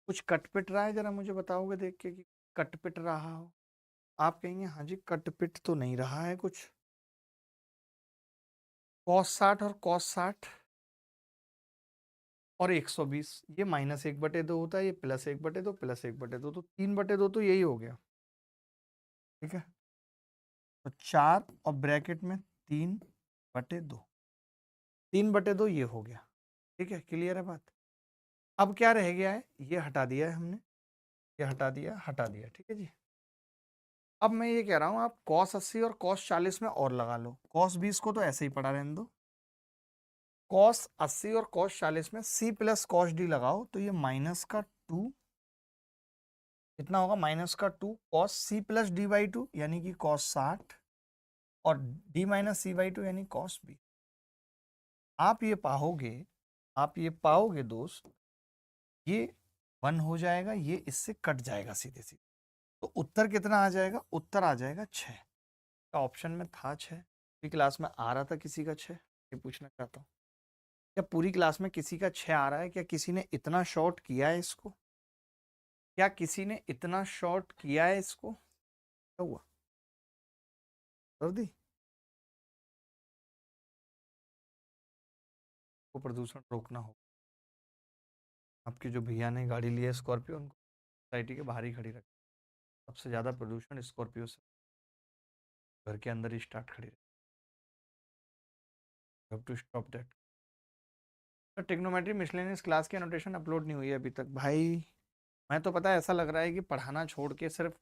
कुछ कटपिट रहा है, जरा मुझे बताओगे देख के कि कटपिट रहा हो? आप कहेंगे हाँ जी, कटपिट तो नहीं रहा है कुछ। कॉस 60 और कॉस 60 और 120, ये -1/2 होता है, ये +1/2 +1/2, तो 3/2 तो यही हो गया। ठीक है, तो 4 और ब्रैकेट में 3/2, 3/2 ये हो गया। ठीक है, क्लियर है बात। अब क्या रह गया है, ये हटा दिया है हमने, ये हटा दिया। ठीक है जी। अब मैं ये कह रहा हूं आप cos 80 और cos 40 में और लगा लो। cos 20 को तो ऐसे ही पड़ा रहने दो। cos 80 और cos 40 में c प्लस cos d लगाओ, तो ये -2 कितना होगा, -2 cos c प्लस d/2 यानी कि cos 60 और d माइनस c/2 यानी cos 20। आप ये पाओगे दोस्त, ये 1 हो जाएगा, ये इससे कट जाएगा सीधे सीधे। तो उत्तर कितना आ जाएगा, उत्तर आ जाएगा 6। का ऑप्शन में था 6, पूरी क्लास में आ रहा था किसी का 6, ये पूछना चाहता हूँ। क्या पूरी क्लास में किसी का 6 आ रहा है? क्या किसी ने इतना शॉर्ट किया है इसको? क्या किसी ने इतना शॉर्ट किया है इसको? क्या हुआ, कर दी? को प्रदूषण रोकना हो, आपके जो भैया ने गाड़ी ली है स्कॉर्पियो, उनको सोसाइटी के बाहर ही खड़ी रखी। सबसे ज़्यादा प्रदूषण स्कॉर्पियो से, घर के अंदर ही स्टार्ट खड़ी रखी। Have to stop that. तो टिग्नोमेट्री मिसलेनियस क्लास की एनोटेशन अपलोड नहीं हुई है अभी तक भाई। मैं तो पता है ऐसा लग रहा है कि पढ़ाना छोड़ के सिर्फ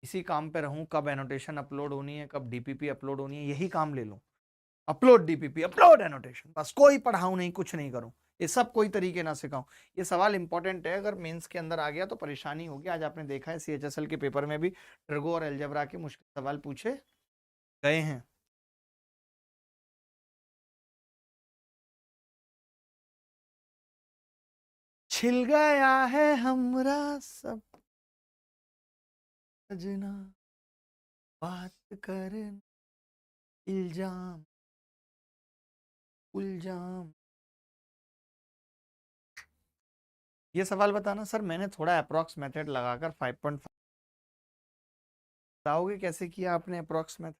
इसी काम पे रहूं, कब एनोटेशन अपलोड होनी है, कब डीपीपी अपलोड होनी है, यही काम ले लूं। अपलोड डीपीपी, अपलोड एनोटेशन, बस कोई पढ़ाऊं नहीं, कुछ नहीं करूं, ये सब कोई तरीके ना सिखाऊं। ये सवाल इंपॉर्टेंट है, अगर मेंस के अंदर आ गया तो परेशानी होगी। आज आपने देखा है सीएचएसएल के पेपर में भी ट्रिगो और अलजेब्रा के मुश्किल सवाल पूछे गए हैं। छिल गया है हमरा सब सजना, बात कर इल्जाम उल्जाम। ये सवाल बताना सर, मैंने थोड़ा अप्रोक्स मेथड लगाकर 5.5 बताओगे कैसे किया आपने अप्रोक्स मेथड?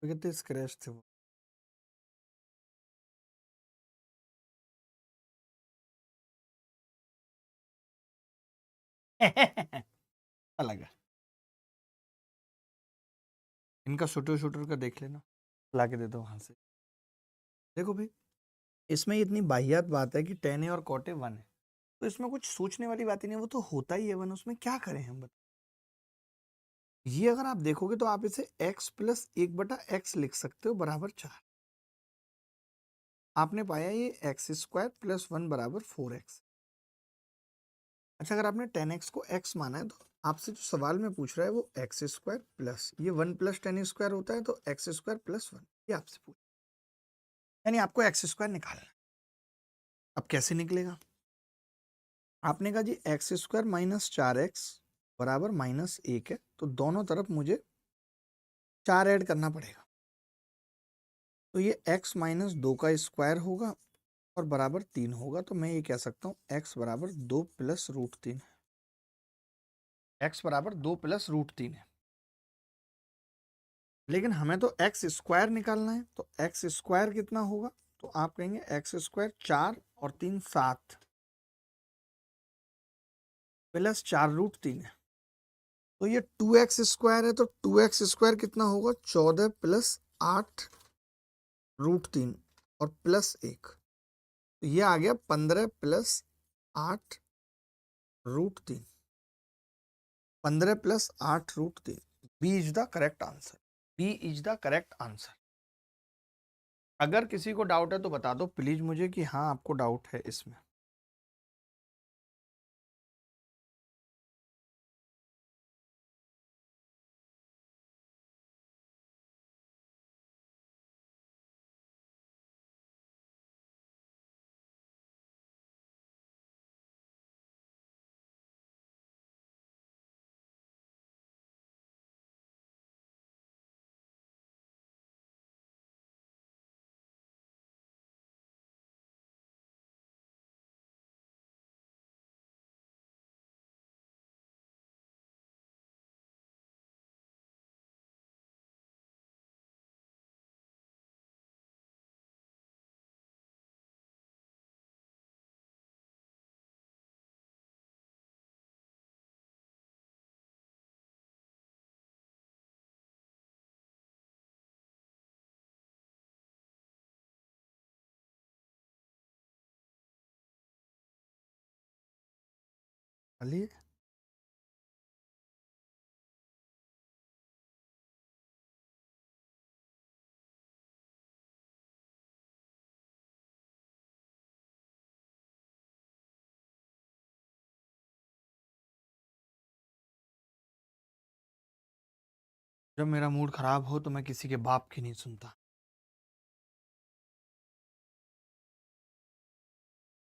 कितने स्क्रैच थे वो। अलग है। इनका शूटर शूटर का देख लेना, ला के दे दो वहां से। देखो भाई, इसमें इतनी बाहियात बात है कि टेन ए और कॉट ए 1 है, तो इसमें कुछ सोचने वाली बात ही नहीं है, वो तो होता ही है 1, उसमें क्या करें हम बता। ये अगर आप देखोगे तो आप इसे x प्लस 1/x लिख सकते हो बराबर 4। आपने पाया ये एक्स स्क्वायर प्लस 1 बराबर 4x। अच्छा, अगर आपने 10x को x माना है तो आपसे जो सवाल में पूछ रहा है वो एक्स स्क्वायर प्लस ये 1 प्लस 10 स्क्वायर होता है, तो एक्स स्क्वायर प्लस 1 ये आपसे पूछ, यानी आपको एक्स स्क्वायर निकालना है। अब कैसे निकलेगा? आपने कहा जी एक्स स्क्वायर माइनस 4x बराबर -1 है, तो दोनों तरफ मुझे 4 ऐड करना पड़ेगा, तो ये x माइनस 2 का स्क्वायर होगा और बराबर 3 होगा, तो मैं ये कह सकता हूँ x बराबर 2 प्लस रूट 3 है। x बराबर 2 प्लस रूट 3 है, लेकिन हमें तो एक्स स्क्वायर निकालना है, तो एक्स स्क्वायर कितना होगा? तो आप कहेंगे एक्स स्क्वायर 4 और 3 7 प्लस 4 रूट 3 है, तो ये 2x स्क्वायर है, तो 2x स्क्वायर कितना होगा? 14 प्लस 8 रूट 3 और प्लस 1, तो ये आ गया 15 plus 8 root 3, 15 plus 8 root 3। B is the correct answer, B is the correct answer. अगर किसी को डाउट है तो बता दो प्लीज मुझे कि हाँ आपको डाउट है इसमें। चलिए, जब मेरा मूड खराब हो तो मैं किसी के बाप की नहीं सुनता।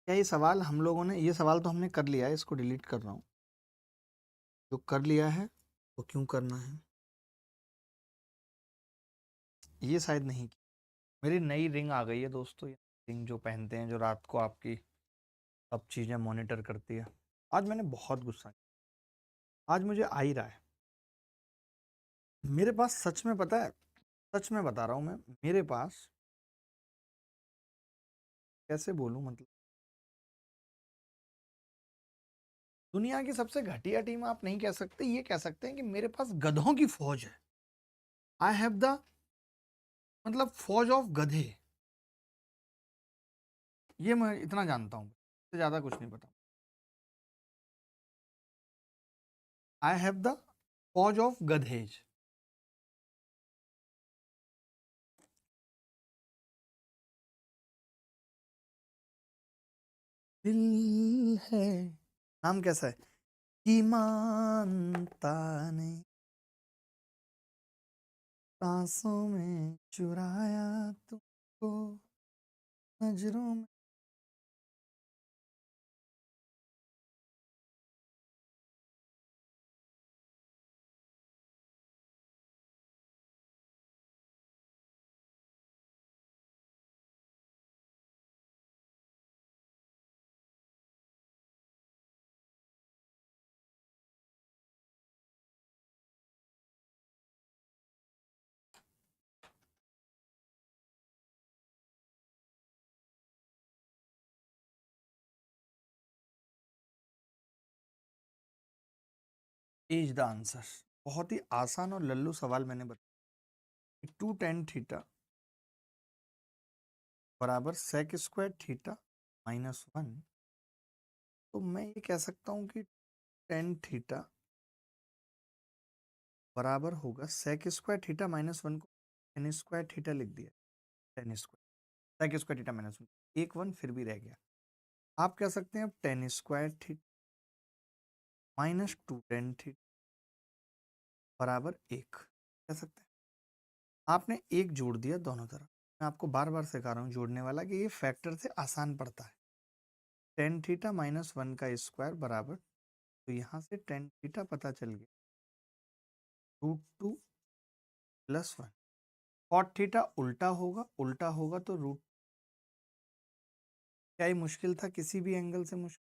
क्या ये सवाल हम लोगों ने, ये सवाल तो हमने कर लिया है, इसको डिलीट कर रहा हूँ। जो कर लिया है वो क्यों करना है? ये शायद नहीं की। मेरी नई रिंग आ गई है दोस्तों, ये रिंग जो पहनते हैं, जो रात को आपकी सब चीज़ें मॉनिटर करती है। आज मैंने बहुत गुस्सा किया, आज मुझे आ ही रहा है। मेरे पास सच में पता है, सच में बता रहा हूँ मैं, मेरे पास कैसे बोलूँ, मतलब दुनिया की सबसे घटिया टीम आप नहीं कह सकते, ये कह सकते हैं कि मेरे पास गधों की फौज है। आई हैव द, मतलब फौज ऑफ गधे, ये मैं इतना जानता हूँ, इससे ज्यादा कुछ नहीं पता। आई हैव द फौज ऑफ गधेज। दिल है, नाम कैसा है? कि मानता नहीं, सांसों में चुराया तुमको, नजरों में। Is the answer. बहुत ही आसान और लल्लू सवाल मैंने बताया। 2 tan थीटा बराबर सेक स्क्वायर थीटा -1। तो मैं ये कह सकता हूँ कि tan थीटा बराबर होगा सेक स्क्वायर थीटा -1 को tan स्क्वायर थीटा लिख दिया। tan square sec square theta -1 एक 1 फिर भी रह गया। आप कह सकते हैं अब tan square theta -2 tan theta बराबर 1 कह सकते हैं। आपने एक जोड़ दिया दोनों तरफ। मैं आपको बार बार सिखा रहा हूँ जोड़ने वाला कि ये फैक्टर से आसान पड़ता है। tan थीटा -1 का स्क्वायर बराबर, तो यहाँ से tan थीटा पता चल गया √2 + 1। cot थीटा उल्टा होगा तो रूट। क्या ये मुश्किल था? किसी भी एंगल से मुश्किल?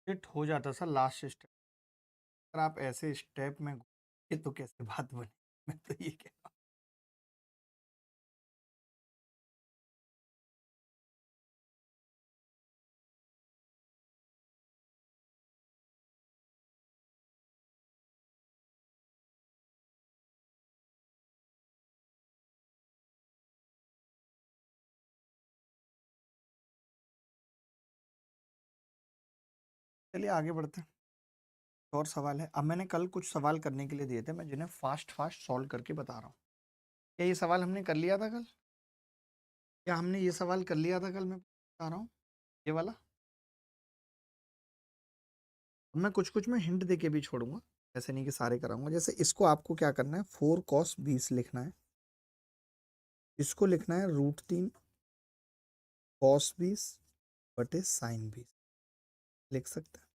हिट हो जाता सर लास्ट स्टेप। अगर आप ऐसे स्टेप में ये तो कैसे बात बनी? मैं तो ये कह रहा हूँ। चलिए आगे बढ़ते हैं। और सवाल है। अब मैंने कल कुछ सवाल करने के लिए दिए थे, मैं जिन्हें फास्ट फास्ट सॉल्व करके बता रहा हूँ। क्या ये सवाल हमने कर लिया था कल? क्या हमने ये सवाल कर लिया था कल? मैं बता रहा हूँ ये वाला। अब मैं कुछ कुछ में हिंट देके भी छोड़ूंगा, ऐसे नहीं कि सारे कराऊंगा। जैसे इसको आपको क्या करना है, 4 cos 20 लिखना है। इसको लिखना है √3 cos 20 बटे sin 20। लिख सकते हैं?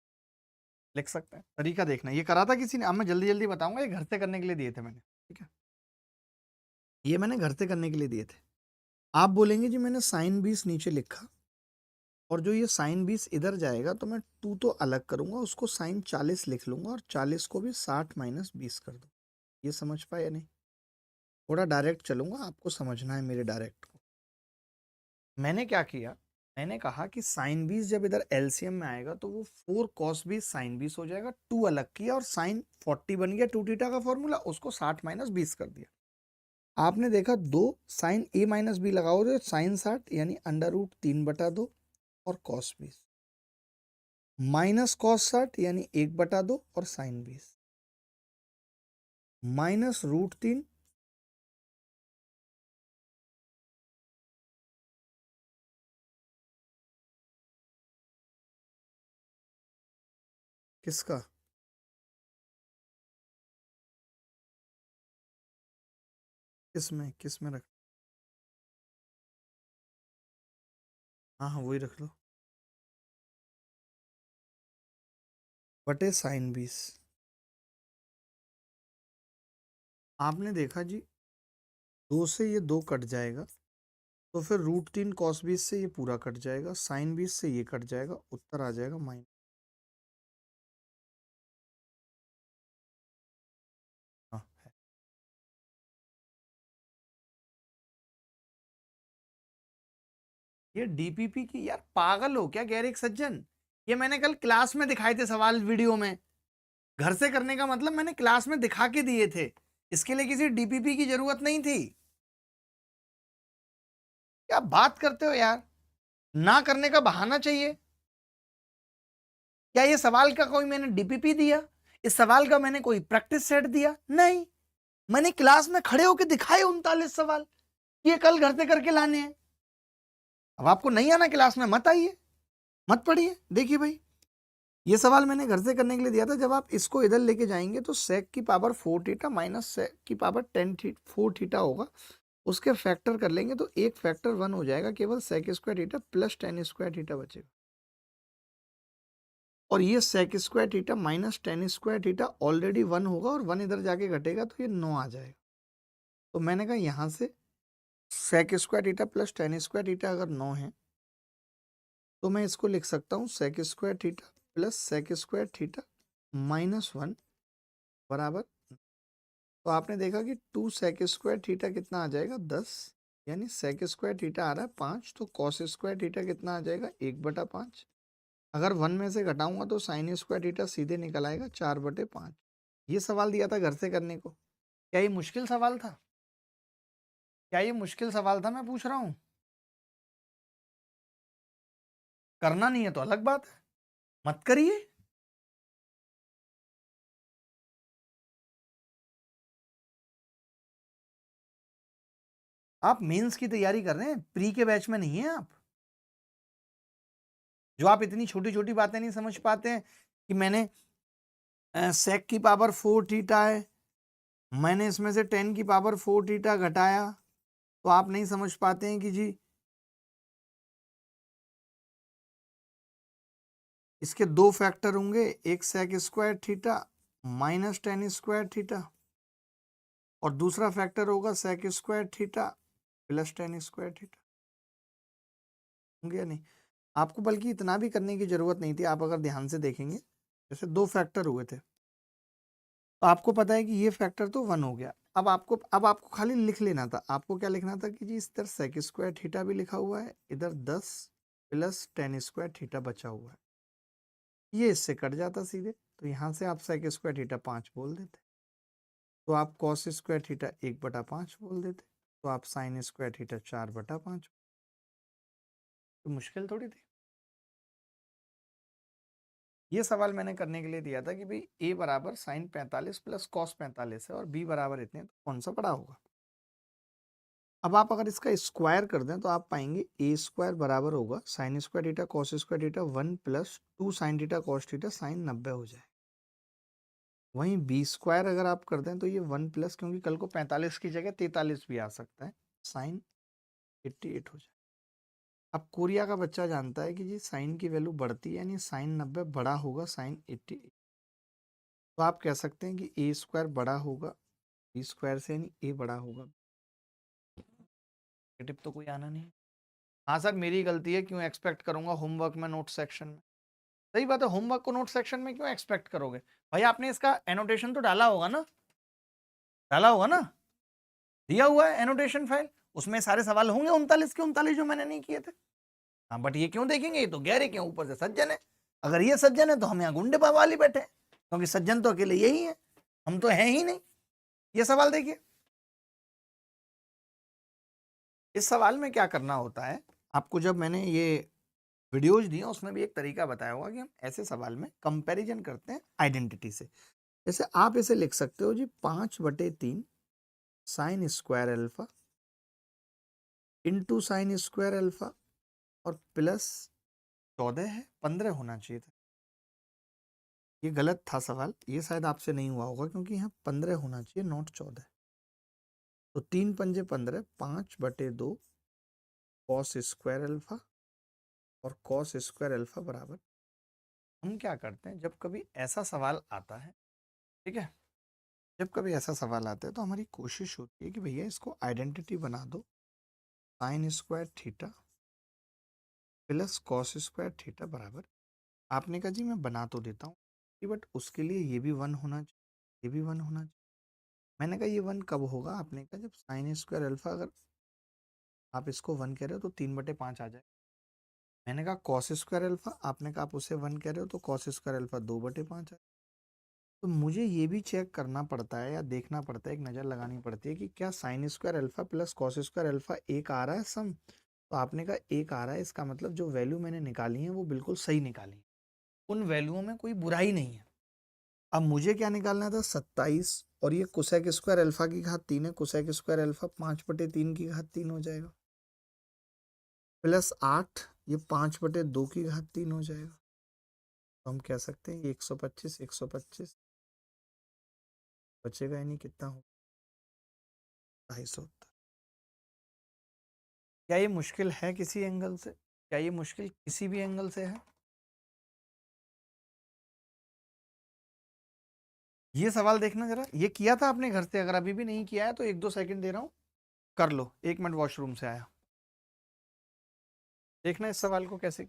लिख सकते हैं। तरीका देखना, ये करा था किसी ने? अब मैं जल्दी जल्दी बताऊंगा। ये घर से करने के लिए दिए थे मैंने, ठीक है? ये मैंने घर से करने के लिए दिए थे। आप बोलेंगे जी मैंने sin 20 नीचे लिखा, और जो ये sin 20 इधर जाएगा तो मैं 2 तो अलग करूंगा, उसको sin 40 लिख लूंगा, और 40 को भी 60 - 20 कर दूँ। ये समझ पाए या नहीं? थोड़ा डायरेक्ट चलूंगा, आपको समझना है मेरे डायरेक्ट को। मैंने क्या किया, मैंने कहा कि sin 20 जब इधर एलसीएम में आएगा तो वो 4 cos 20 sin 20 हो जाएगा। 2 अलग किया और sin 40 बन गया 2 थीटा का फॉर्मूला, उसको 60 - 20 कर दिया। आपने देखा 2 sin a - b लगाओ तो sin 60 यानी √3/2 और cos 20 माइनस cos 60 यानी 1/2 और sin 20 माइनस √3 किसका? किस में रख? हाँ हाँ वही रख लो, बटे sin 20। आपने देखा जी 2 से ये 2 कट जाएगा, तो फिर √3 cos 20 से ये पूरा कट जाएगा, sin 20 से ये कट जाएगा, उत्तर आ जाएगा माइनस। हाँ है। ये डीपीपी की, यार पागल हो क्या गैर एक सज्जन? ये मैंने कल क्लास में दिखाए थे सवाल वीडियो में। घर से करने का मतलब मैंने क्लास में दिखा के दिए थे, इसके लिए किसी डीपीपी की जरूरत नहीं थी। क्या बात करते हो यार, ना करने का बहाना चाहिए। क्या ये सवाल का कोई मैंने डीपीपी दिया? इस सवाल का मैंने कोई प्रैक्टिस सेट दिया? नहीं, मैंने क्लास में खड़े होकर दिखाए 39 सवाल। ये कल घर से करके लाने हैं। अब आपको नहीं आना क्लास में मत आइए, मत पढ़िए। देखिए भाई, ये सवाल मैंने घर से करने के लिए दिया था। जब आप इसको इधर लेके जाएंगे तो सेक की पावर 4 थीटा माइनस सेक की पावर 4 थीटा होगा, उसके फैक्टर कर लेंगे तो एक फैक्टर 1 हो जाएगा, केवल sec square theta plus 10 square theta बचेगा। और ये sec square theta minus 10 square theta already 1 होगा और 1 इधर जाके घटेगा तो ये 9 आ जाएगा। तो मैंने कहा यहाँ से sec square theta plus 10 square theta अगर 9 है तो मैं इसको लिख सकता हूँ sec square theta plus sec square theta minus 1 बराबर। तो आपने देखा कि 2 सेक स्क्वायर थीटा कितना आ जाएगा 10, यानी सेक स्क्वायर थीटा आ रहा है 5, तो कॉस स्क्वायर थीटा कितना आ जाएगा 1/5। अगर 1 में से घटाऊंगा तो साइन स्क्वायर थीटा सीधे निकल आएगा 4/5। ये सवाल दिया था घर से करने को। क्या ये मुश्किल सवाल था? क्या ये मुश्किल सवाल था? मैं पूछ रहा हूं। करना नहीं है तो अलग बात है, मत करिए। आप मेंस की तैयारी कर रहे हैं, प्री के बैच में नहीं है आप। जो आप इतनी छोटी छोटी बातें नहीं समझ पाते हैं कि मैंने सेक की पावर 4 थीटा है, मैंने इसमें से 10 की पावर 4 थीटा घटाया, तो आप नहीं समझ पाते हैं कि जी इसके दो फैक्टर होंगे, एक sec square theta minus 10 square theta और दूसरा फैक्टर होगा sec square theta plus 10 square theta. होंगे या नहीं? आपको बल्कि इतना भी करने की जरूरत नहीं थी। आप अगर ध्यान से देखेंगे, जैसे दो फैक्टर हुए थे तो आपको पता है कि ये फैक्टर तो 1 हो गया। अब आपको खाली लिख लेना था। आपको क्या लिखना था कि जी इस तरह सेक स्क्वायर थीटा भी लिखा हुआ है, इधर 10 प्लस 10 स्क्वायर थीटा बचा हुआ है, ये इससे कट जाता सीधे। तो यहाँ से आप सेक स्क्वायर थीटा 5 बोल देते, तो आप कॉस स्क्वायर थीटा 1/5 बोल देते, तो आप साइन स्क्वायर थीटा 4/5। तो मुश्किल थोड़ी थी। ये सवाल मैंने करने के लिए दिया था कि भाई ए बराबर साइन 45 प्लस कॉस 45 है और बी बराबर इतने, तो कौन सा बड़ा होगा। अब आप अगर इसका स्क्वायर कर दें तो आप पाएंगे ए स्क्वायर बराबर होगा sine square theta cos square theta 1 plus 2 sine theta cos theta sine 90 हो जाए। वहीं बी स्क्वायर अगर आप कर दें तो ये 1 प्लस, क्योंकि कल को 45 की जगह 43 भी आ सकता है, साइन 88 हो जाए। अब कोरिया का बच्चा जानता है कि जी साइन की वैल्यू बढ़ती है, यानी साइन 90 बड़ा होगा साइन 88। तो आप कह सकते हैं कि ए स्क्वायर बड़ा होगा बी स्क्वायर से, यानी ए बड़ा होगा। नेगेटिव तो कोई आना नहीं। हाँ सर मेरी गलती है, क्यों एक्सपेक्ट करूंगा होमवर्क में नोट सेक्शन में। सही बात है, होमवर्क को नोट सेक्शन में क्यों एक्सपेक्ट करोगे भाई। आपने इसका एनोटेशन तो डाला होगा ना, डाला होगा ना, दिया हुआ है एनोटेशन फाइल, उसमें सारे सवाल होंगे 39 के 39 जो मैंने नहीं किए थे। हाँ बट ये क्यों देखेंगे, ये तो गहरे के ऊपर से सज्जन है। अगर ये सज्जन है तो हम यहाँ गुंडे वाली बैठे हैं, क्योंकि सज्जन तो अकेले यही है, हम तो हैं ही नहीं। ये सवाल देखिए, इस सवाल में क्या करना होता है आपको। जब मैंने ये वीडियोज दिए उसमें भी एक तरीका बताया होगा कि हम ऐसे सवाल में कंपैरिजन करते हैं आइडेंटिटी से। जैसे आप इसे लिख सकते हो जी 5/3 sine square alpha into sine square alpha और प्लस 14 है, 15 होना चाहिए था। ये गलत था सवाल, ये शायद आपसे नहीं हुआ होगा क्योंकि यहाँ 15 होना चाहिए नॉट 14। तो 3×5 = 15, 5/2 कॉस स्क्वायर अल्फा और कॉस स्क्वायर अल्फा बराबर। हम क्या करते हैं जब कभी ऐसा सवाल आता है, ठीक है, जब कभी ऐसा सवाल आता है तो हमारी कोशिश होती है कि भैया इसको आइडेंटिटी बना दो, sine square theta plus cos square theta बराबर। आपने कहा जी मैं बना तो देता हूँ बट उसके लिए ये भी 1 होना चाहिए, ये भी 1 होना चाहिए। मैंने कहा ये 1 कब होगा, आपने कहा जब साइन स्क्वायर अल्फा अगर आप इसको 1 कह रहे हो तो 3/5 आ जाए। मैंने कहा कॉस स्क्वायर अल्फा, आपने कहा आप उसे 1 कह रहे हो तो कॉस स्क्वायर अल्फा 2/5 है। तो मुझे ये भी चेक करना पड़ता है या देखना पड़ता है, एक नज़र लगानी पड़ती है कि क्या sine square alpha plus cos square alpha एक आ रहा है सम। तो आपने कहा एक आ रहा है, इसका मतलब जो वैल्यू मैंने निकाली है वो बिल्कुल सही निकाली है, उन वैल्यूओं में कोई बुराई नहीं है। अब मुझे क्या निकालना था 27, और ये कोसेक स्क्वायर अल्फा की घात 3 है, कोसेक स्क्वायर अल्फा 5/3 की घात 3 हो जाएगा, प्लस 8, ये 5/2 की घात 3 हो जाएगा। तो हम कह सकते हैं ये 125, 125 बचेगा, यानी कितना हो, 250। क्या ये मुश्किल है किसी एंगल से? क्या ये मुश्किल किसी भी एंगल से है? ये सवाल देखना जरा, ये किया था आपने घर से, अगर अभी भी नहीं किया है तो 1-2 सेकंड दे रहा हूँ, कर लो। 1 मिनट, वॉशरूम से आया, देखना इस सवाल को कैसे।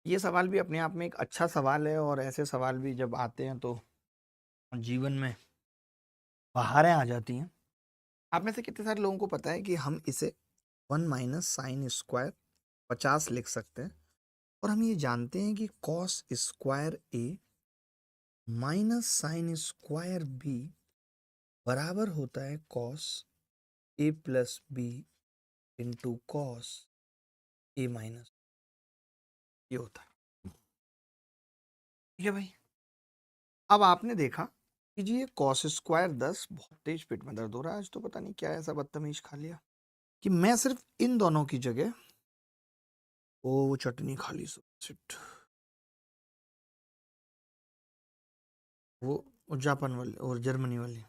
ये सवाल भी अपने आप में एक अच्छा सवाल है, और ऐसे सवाल भी जब आते हैं तो जीवन में बहारें आ जाती हैं। आप में से कितने सारे लोगों को पता है कि हम इसे 1 - sin² 50 लिख सकते हैं, और हम ये जानते हैं कि cos² A -sin² B बराबर होता है cos A+B into cos A-, ये होता है। ठीक है भाई। अब आपने देखा कि जी ये cos²10 बहुत तेज पेट में दर्द हो रहा है आज, तो पता नहीं क्या ऐसा बदतमीज खा लिया कि मैं सिर्फ इन दोनों की जगह वो चटनी खा ली। शिट। वो जापान वाली और जर्मनी वाली।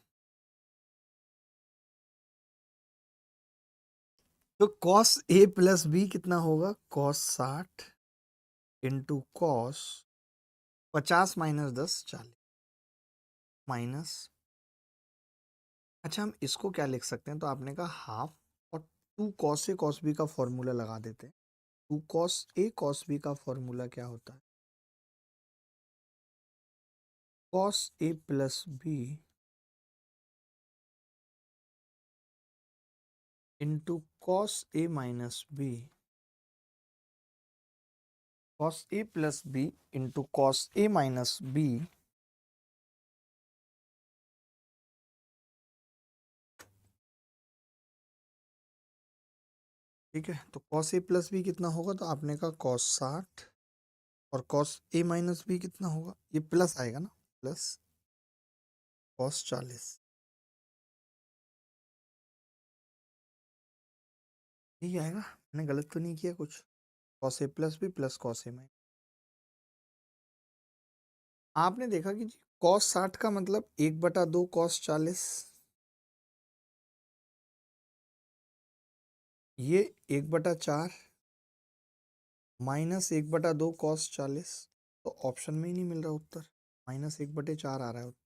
तो cos A+B कितना होगा? cos 60 into cos 50 - 10 40 minus. अच्छा, हम इसको क्या लिख सकते हैं? तो आपने कहा हाफ, और 2 cos A cos B का फॉर्मूला लगा देते हैं। 2 cos A cos B का फॉर्मूला क्या होता है? cos A+B into cos A - B, cos A+B into cos A - B। ठीक है, तो cos A+B कितना होगा? तो आपने कहा cos 60, और cos A - B कितना होगा? ये प्लस आएगा ना, प्लस cos 40। यही आएगा। मैंने गलत तो नहीं किया कुछ? cos A+B plus cos A-। आपने देखा कि cos 60 का मतलब 1/2 cos 40, ये 1/4 माइनस 1/2 cos 40। तो ऑप्शन में ही नहीं मिल रहा उत्तर, -1/4 आ रहा है उत्तर।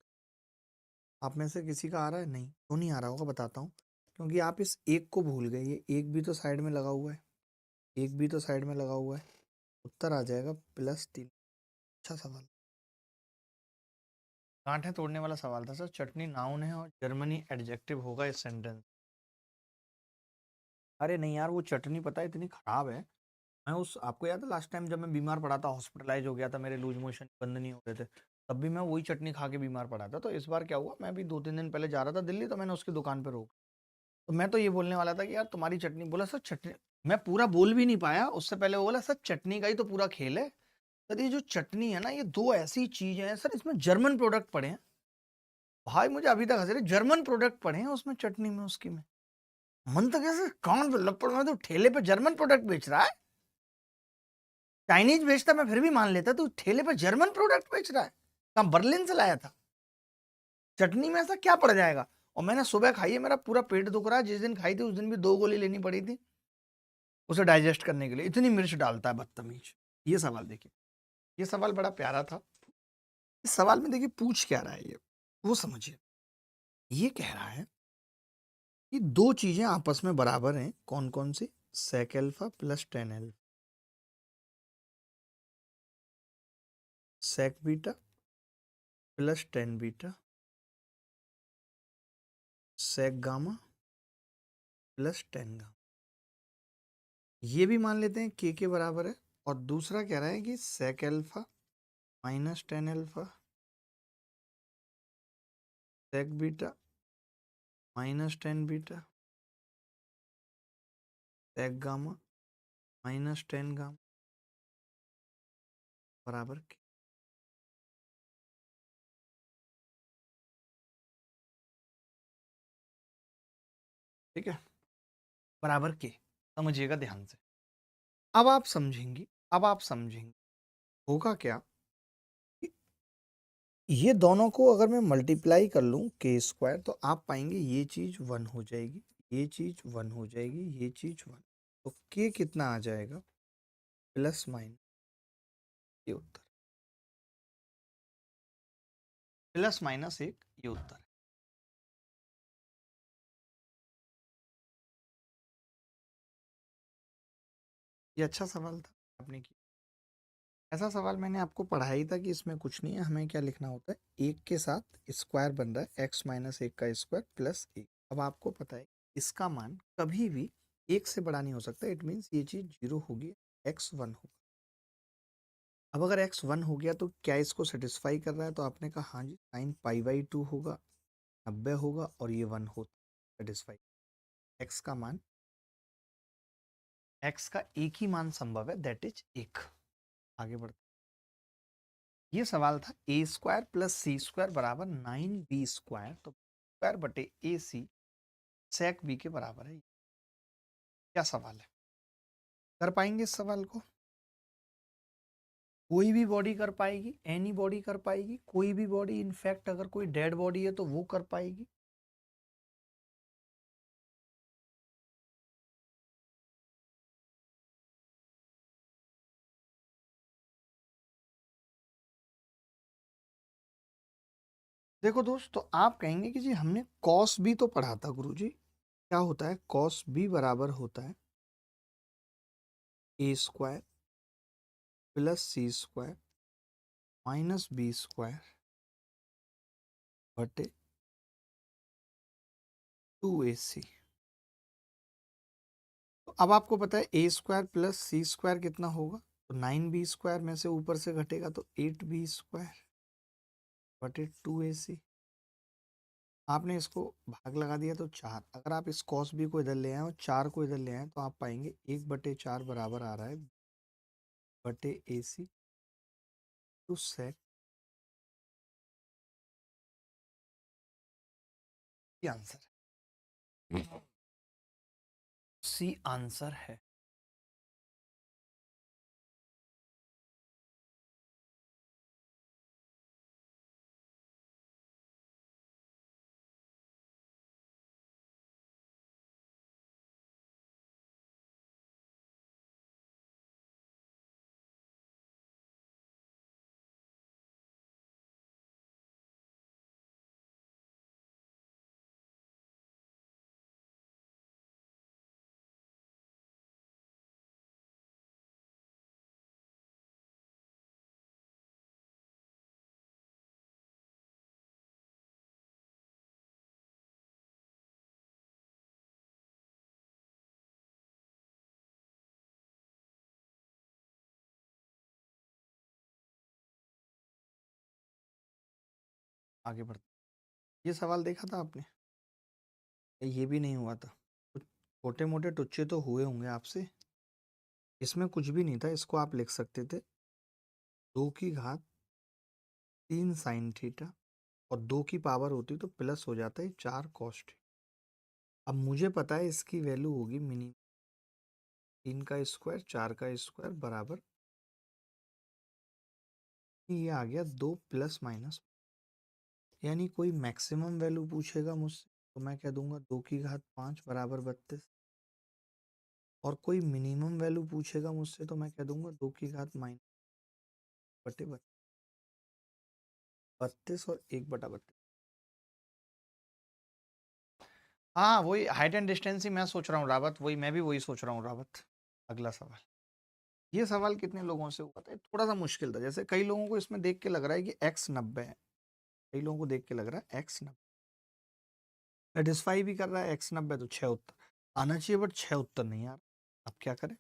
आप में से किसी का आ रहा है? नहीं, क्यों नहीं आ रहा होगा बताता हूँ। क्योंकि आप इस एक को भूल गए, ये एक भी तो साइड में लगा हुआ है, एक भी तो साइड में लगा हुआ है। उत्तर आ जाएगा +3। अच्छा सवाल, गांठें तोड़ने वाला सवाल था सर। चटनी नाउन है और जर्मनी एडजेक्टिव होगा इस सेंटेंस। अरे नहीं यार, वो चटनी पता है इतनी खराब है। मैं उस आपको याद है लास्ट टाइम जब मैं बीमार पड़ा था, हॉस्पिटलाइज हो गया था, मेरे लूज मोशन बंद नहीं हो रहे थे, तब भी मैं वही चटनी खा के बीमार पड़ा था। तो इस बार क्या हुआ, मैं भी 2-3 दिन पहले जा रहा था दिल्ली, तो मैंने उसकी दुकान पे रोक। तो मैं तो ये बोलने वाला था कि यार तुम्हारी चटनी, बोला सर चटनी, मैं पूरा बोल भी नहीं पाया उससे पहले वो बोला सर चटनी का ही तो पूरा खेल है। सर ये जो चटनी है ना, ये दो ऐसी चीज है सर, इसमें जर्मन प्रोडक्ट पड़े हैं। भाई मुझे अभी तक हंस रहे, जर्मन प्रोडक्ट पड़े हैं उसमें, चटनी में, उसकी में। मन तो कैसे कान पे लपड़ में, तो ठेले पे जर्मन प्रोडक्ट बेच रहा है। चाइनीज बेचता मैं फिर भी मान लेता, तू ठेले पे जर्मन प्रोडक्ट बेच रहा है। कहाँ बर्लिन से लाया था? चटनी में ऐसा क्या पड़ जाएगा? और मैंने सुबह खाई है, मेरा पूरा पेट दुख रहा है। जिस दिन खाई थी उस दिन भी 2 गोली लेनी पड़ी थी उसे डाइजेस्ट करने के लिए। इतनी मिर्च डालता है बदतमीज। ये सवाल देखिए, ये सवाल बड़ा प्यारा था। इस सवाल में देखिए पूछ क्या रहा है ये, वो समझिए। ये कह रहा है कि दो चीजें आपस में बराबर हैं, कौन कौन सी? sec alpha plus tan alpha, sec beta plus tan beta, sec gamma plus tan gamma. ये भी मान लेते हैं के बराबर है। और दूसरा कह रहा है कि sec alpha minus tan alpha, sec beta minus tan beta, sec gamma minus tan gamma बराबर के। ठीक है, बराबर के। समझिएगा ध्यान से। अब आप समझेंगे, अब आप समझेंगे होगा क्या कि ये दोनों को अगर मैं मल्टीप्लाई कर लूं k² तो आप पाएंगे ये चीज 1 हो जाएगी, ये चीज 1 हो जाएगी, ये चीज 1। तो k कितना आ जाएगा? प्लस माइनस, ये उत्तर, +-1, ये उत्तर है। ये अच्छा सवाल था आपने किया। ऐसा सवाल मैंने आपको पढ़ाई था कि इसमें कुछ नहीं है, हमें क्या लिखना होता है, एक के साथ स्क्वायर बन रहा है एक्स माइनस एक का स्क्वायर प्लस एक। अब आपको पता है इसका मान कभी भी एक से बड़ा नहीं हो सकता, इट मीन्स ये चीज जीरो होगी, एक्स वन होगा। अब अगर एक्स वन हो गया तो क्या इसको सेटिस्फाई कर रहा है, तो आपने कहा हाँ जी, साइन पाई बाई टू होगा, 90 होगा और ये वन होता सेटिस्फाई। एक्स का मान, एक्स का एक ही मान संभव है, दैट इज एक। आगे बढ़ते, ये सवाल था ए स्क्वायर प्लस सी स्क्वायर बराबर 9b स्क्वायर, तो स्क्वायर बटे ए सी सेक बी के बराबर है। क्या सवाल है, कर पाएंगे इस सवाल को? कोई भी बॉडी कर पाएगी, एनी बॉडी कर पाएगी, कोई भी बॉडी, इनफैक्ट अगर कोई डेड बॉडी है तो वो कर पाएगी। देखो दोस्त, तो आप कहेंगे कि जी हमने कॉस बी तो पढ़ा था गुरुजी। क्या होता है, कॉस बी बराबर होता है ए स्क्वायर प्लस सी स्क्वायर माइनस बी स्क्वायर बटे 2ac। तो अब आपको पता है ए स्क्वायर प्लस सी स्क्वायर कितना होगा, तो 9b स्क्वायर में से ऊपर से घटेगा तो 8b स्क्वायर बटे 2ac। आपने इसको भाग लगा दिया तो चार, अगर आप इस कॉस बी को इधर ले आए और चार को इधर ले आए तो आप पाएंगे 1/4 बराबर आ रहा है बटे A C two sec. Answer C answer है। आगे बढ़ते, ये सवाल देखा था आपने, ये भी नहीं हुआ था, कुछ छोटे मोटे टुच्चे तो हुए होंगे आपसे। इसमें कुछ भी नहीं था, इसको आप लिख सकते थे 2 की घात 3 sin थीटा, और 2 की पावर होती तो प्लस हो जाता है 4 cos। अब मुझे पता है इसकी वैल्यू होगी मिनिमम 3 का स्क्वायर 4 का स्क्वायर बराबर, ये आ गया 2 ± यानी कोई मैक्सिमम वैल्यू पूछेगा मुझसे तो मैं कह दूंगा 2 की घात 5 बराबर 32, और कोई मिनिमम वैल्यू पूछेगा मुझसे तो मैं कह दूंगा 2 की घात बटे 32 और 1/32। हाँ वही हाइट एंड डिस्टेंस ही मैं सोच रहा हूँ रावत, वही मैं भी वही सोच रहा हूँ रावत। अगला सवाल, ये सवाल कितने लोगों से हुआ था, ये थोड़ा सा मुश्किल था, जैसे कई लोगों को इसमें देख के लग रहा है कि x 90 है, कई लोगों को देख के लग रहा है x 90 सेटिस्फाई भी कर रहा है, x 90 तो 6 उत्तर आना चाहिए, बट 6 उत्तर नहीं आ रहा। अब क्या करें,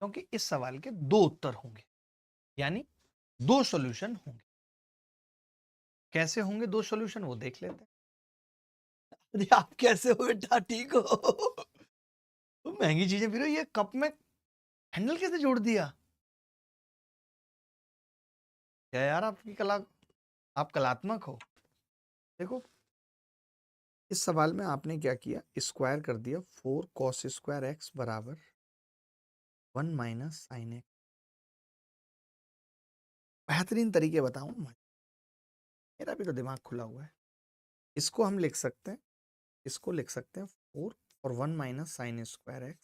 क्योंकि इस सवाल के 2 उत्तर होंगे, यानी 2 सॉल्यूशन होंगे। कैसे होंगे 2 सॉल्यूशन वो देख लेते हैं। अरे आप कैसे हो बेटा, ठीक हो? तो महंगी चीजें फिर ये कप में हैंडल कैसे जोड़ दिया, क्या यार आपकी कला, आप कलात्मक हो। देखो, इस सवाल में आपने क्या किया, स्क्वायर कर दिया 4 cos² x बराबर 1 - sin x। बेहतरीन तरीके बताऊं, मेरा भी तो दिमाग खुला हुआ है। इसको हम लिख सकते हैं, इसको लिख सकते हैं 4 और 1 - sin² x,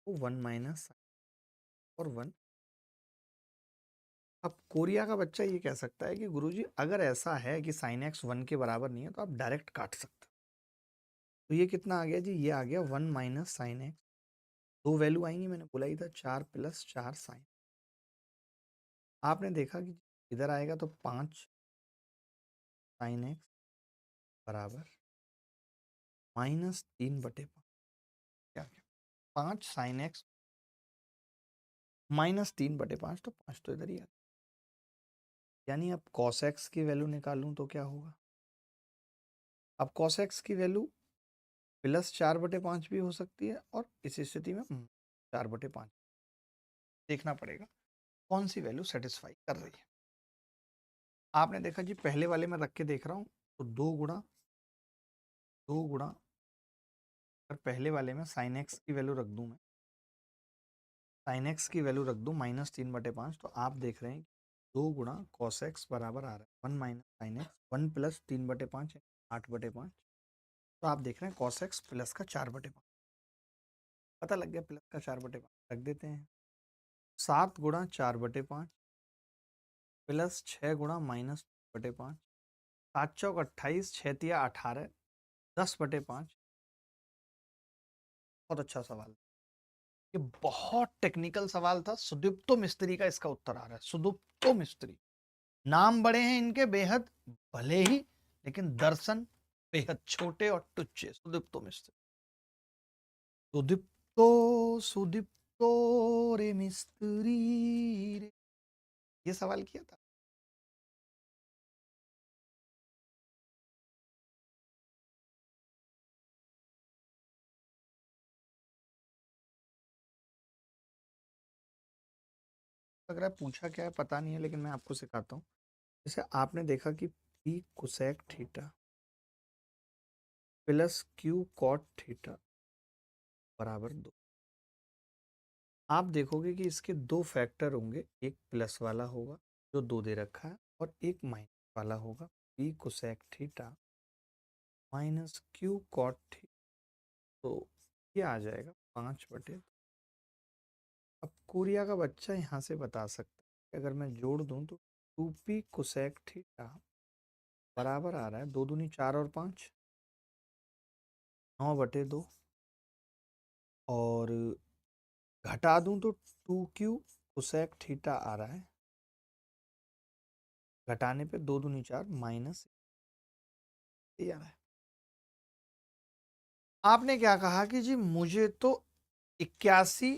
तो 1 - और 1। अब कोरिया का बच्चा ये कह सकता है कि गुरुजी अगर ऐसा है कि sin x 1 के बराबर नहीं है तो आप डायरेक्ट काट सकते हो। तो ये कितना आ गया जी, ये आ गया 1 - sin x। दो वैल्यू आएंगी, मैंने बोला ही था 4 + 4 sin। आपने देखा कि इधर आएगा तो 5 साइन एक्स बराबर -3/5। क्या क्या 5 साइन एक्स -3/5, तो 5 तो इधर ही आ, यानी अब cos x की वैल्यू निकालूं तो क्या होगा? अब cos x की वैल्यू +4/5 भी हो सकती है और इस स्थिति में 4/5 देखना पड़ेगा कौन सी वैल्यू सेटिस्फाई कर रही है। आपने देखा जी पहले वाले में रख के देख रहा हूं तो 2 गुणा अगर पहले वाले में साइन एक्स की वैल्यू रख दूं, मैं साइन एक्स की वैल्यू रख दूं -3/5, तो आप देख रहे हैं 2 गुणा कॉस एक्स बराबर आ रहा है 1 माइनस साइन एक्स, 1 प्लस 3/5 8/5, तो आप देख रहे हैं कॉस एक्स प्लस का 4/5 पता लग गया, प्लस का 4/5 रख देते हैं। 7 गुणा 4/5 प्लस 6 गुणा -5, 7 चौक 28, 6 तिया 18, 10/5। बहुत अच्छा सवाल, ये बहुत टेक्निकल सवाल था। सुदीप्तो मिस्त्री का इसका उत्तर आ रहा है, सुदीप्तो मिस्त्री। नाम बड़े हैं इनके बेहद भले ही, लेकिन दर्शन बेहद छोटे और तुच्छे। सुदीप्तो मिस्त्री, सुदीप्तो सुदीप्तो रे मिस्त्री रे, ये सवाल किया था। लग रहा है पूछा क्या है पता नहीं है, लेकिन मैं आपको सिखाता हूँ। जैसे आपने देखा कि P cosec theta plus Q cot theta बराबर 2। आप देखोगे कि इसके दो फैक्टर होंगे, एक प्लस वाला होगा जो 2 दे रखा है, और एक माइनस वाला होगा P cosec theta minus Q cot theta, तो ये आ जाएगा 5/2। अब कोरिया का बच्चा यहाँ से बता सकता है कि अगर मैं जोड़ दूँ तो 2p कोसेक थीटा बराबर आ रहा है 2 दूनी 4 और 5 9/2, और घटा दूं तो 2q कोसेक थीटा आ रहा है, घटाने पे 2 दूनी 4 माइनस ये आ रहा है। आपने क्या कहा कि जी मुझे तो 81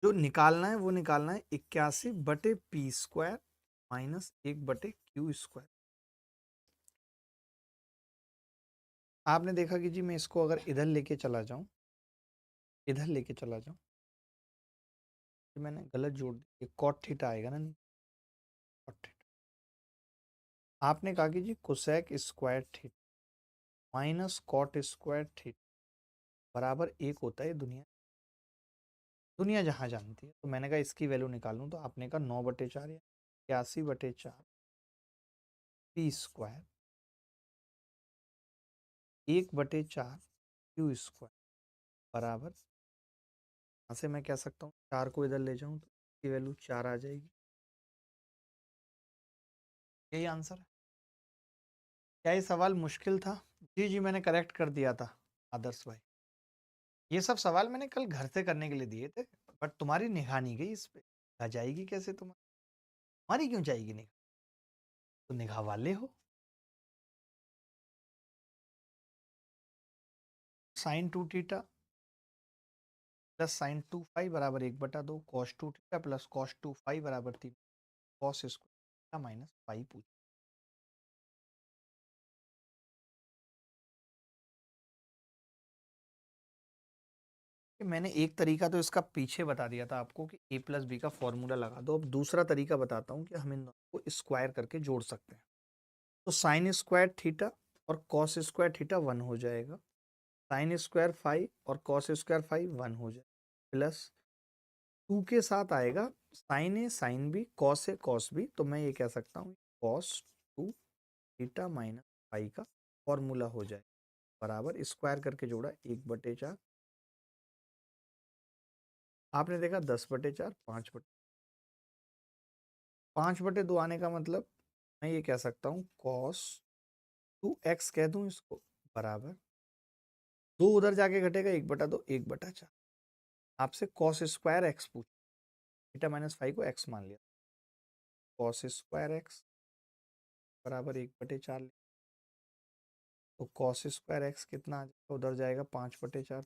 जो निकालना है वो निकालना है 81/p² -1/q²। आपने देखा कि जी मैं इसको अगर इधर लेके चला जाऊं, इधर लेके चला जाऊं, तो मैंने गलत जोड़ दिया, ये कॉट थीटा आएगा ना, नहीं कॉट थीटा। आपने कहा कि जी cosec square theta minus cot square theta बराबर 1 होता है। दुनिया दुनिया जहां जानती है, तो मैंने कहा इसकी वैल्यू निकालूं, तो आपने कहा 9/4 या 81/4 p² 1/4 q² बराबर, यहाँ से मैं कह सकता हूँ 4 को इधर ले जाऊं तो इसकी वैल्यू 4 आ जाएगी। यही आंसर है। क्या ये सवाल मुश्किल था? जी जी, मैंने करेक्ट कर दिया था आदर्श भाई। ये सब सवाल मैंने कल घर से करने के लिए दिए थे, बट तुम्हारी निगाह नहीं गई इस पे। निगाह जाएगी कैसे तुम्हारी क्यों जाएगी निगाह? तो निगाह वाले हो। sin 2 theta plus sin 2 phi बराबर 1/2, cos 2 theta plus cos 2 phi बराबर 3, cos स्क्वायर माइनस फाई पूछ। मैंने एक तरीका तो इसका पीछे बता दिया था आपको कि a प्लस बी का फॉर्मूला लगा दो। अब दूसरा तरीका बताता हूँ कि हम इन दोनों को स्क्वायर करके जोड़ सकते हैं। तो साइन स्क्वायर थीटा और कॉस स्क्वायर थीटा 1 हो जाएगा, साइन स्क्वायर फाई और कॉस स्क्वायर फाई 1 हो जाएगा, प्लस 2 के साथ आएगा sign A sine B cos A cos B, तो मैं ये कह सकता हूँ कॉस 2 थीटा माइनस फाई का फॉर्मूला हो जाए बराबर, स्क्वायर करके जोड़ा 1/4। आपने देखा 10/4 5/2 आने का मतलब मैं ये कह सकता हूँ कॉस 2x कह दूं इसको बराबर, 2 उधर जाके घटेगा 1/2 1/4। आपसे कॉस स्क्वायर एक्स पूछ, थीटा माइनस फाइव को एक्स मान लिया, कॉस स्क्वायर एक्स बराबर 1/4। तो कॉस स्क्वायर एक्स कितना आ जाएगा, उधर जाएगा 5/4।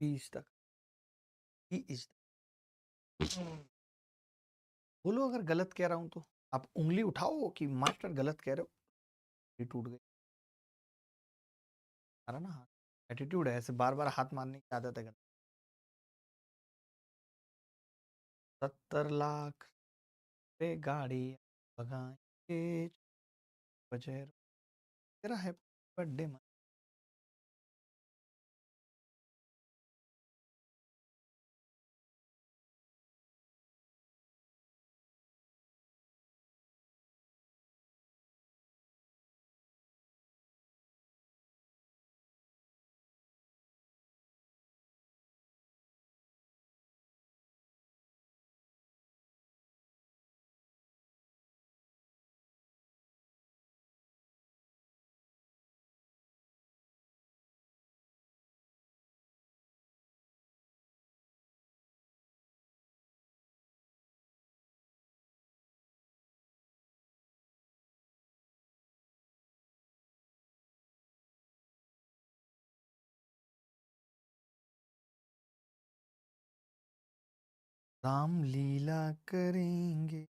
बी इज तक, बी इज बोलो अगर गलत कह रहा हूं तो। आप उंगली उठाओ कि मास्टर गलत कह रहे हो। ये टूट गई। आ रहा ना हाथ, एटीट्यूड है ऐसे, बार बार हाथ मारने की आदत है। 70 लाख पे गाड़ी भगाएंगे, बजर तेरा है बर्थडे। राम लीला करेंगे।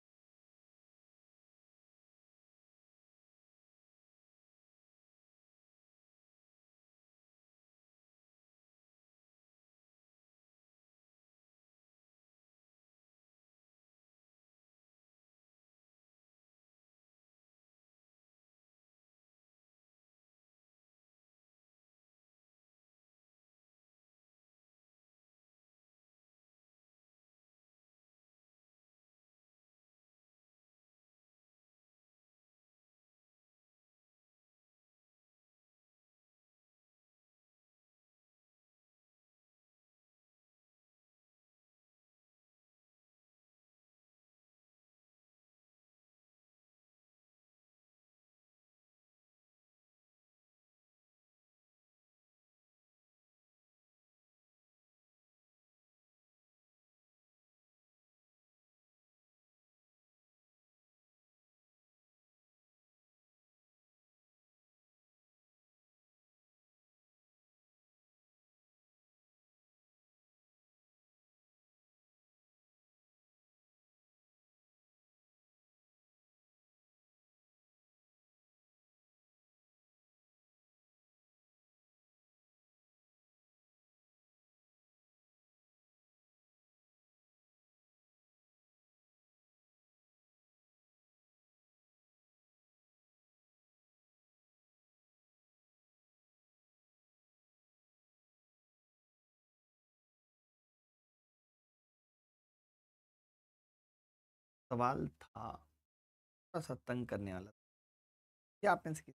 सवाल था थोड़ा सा तंग करने वाला। क्या आप में से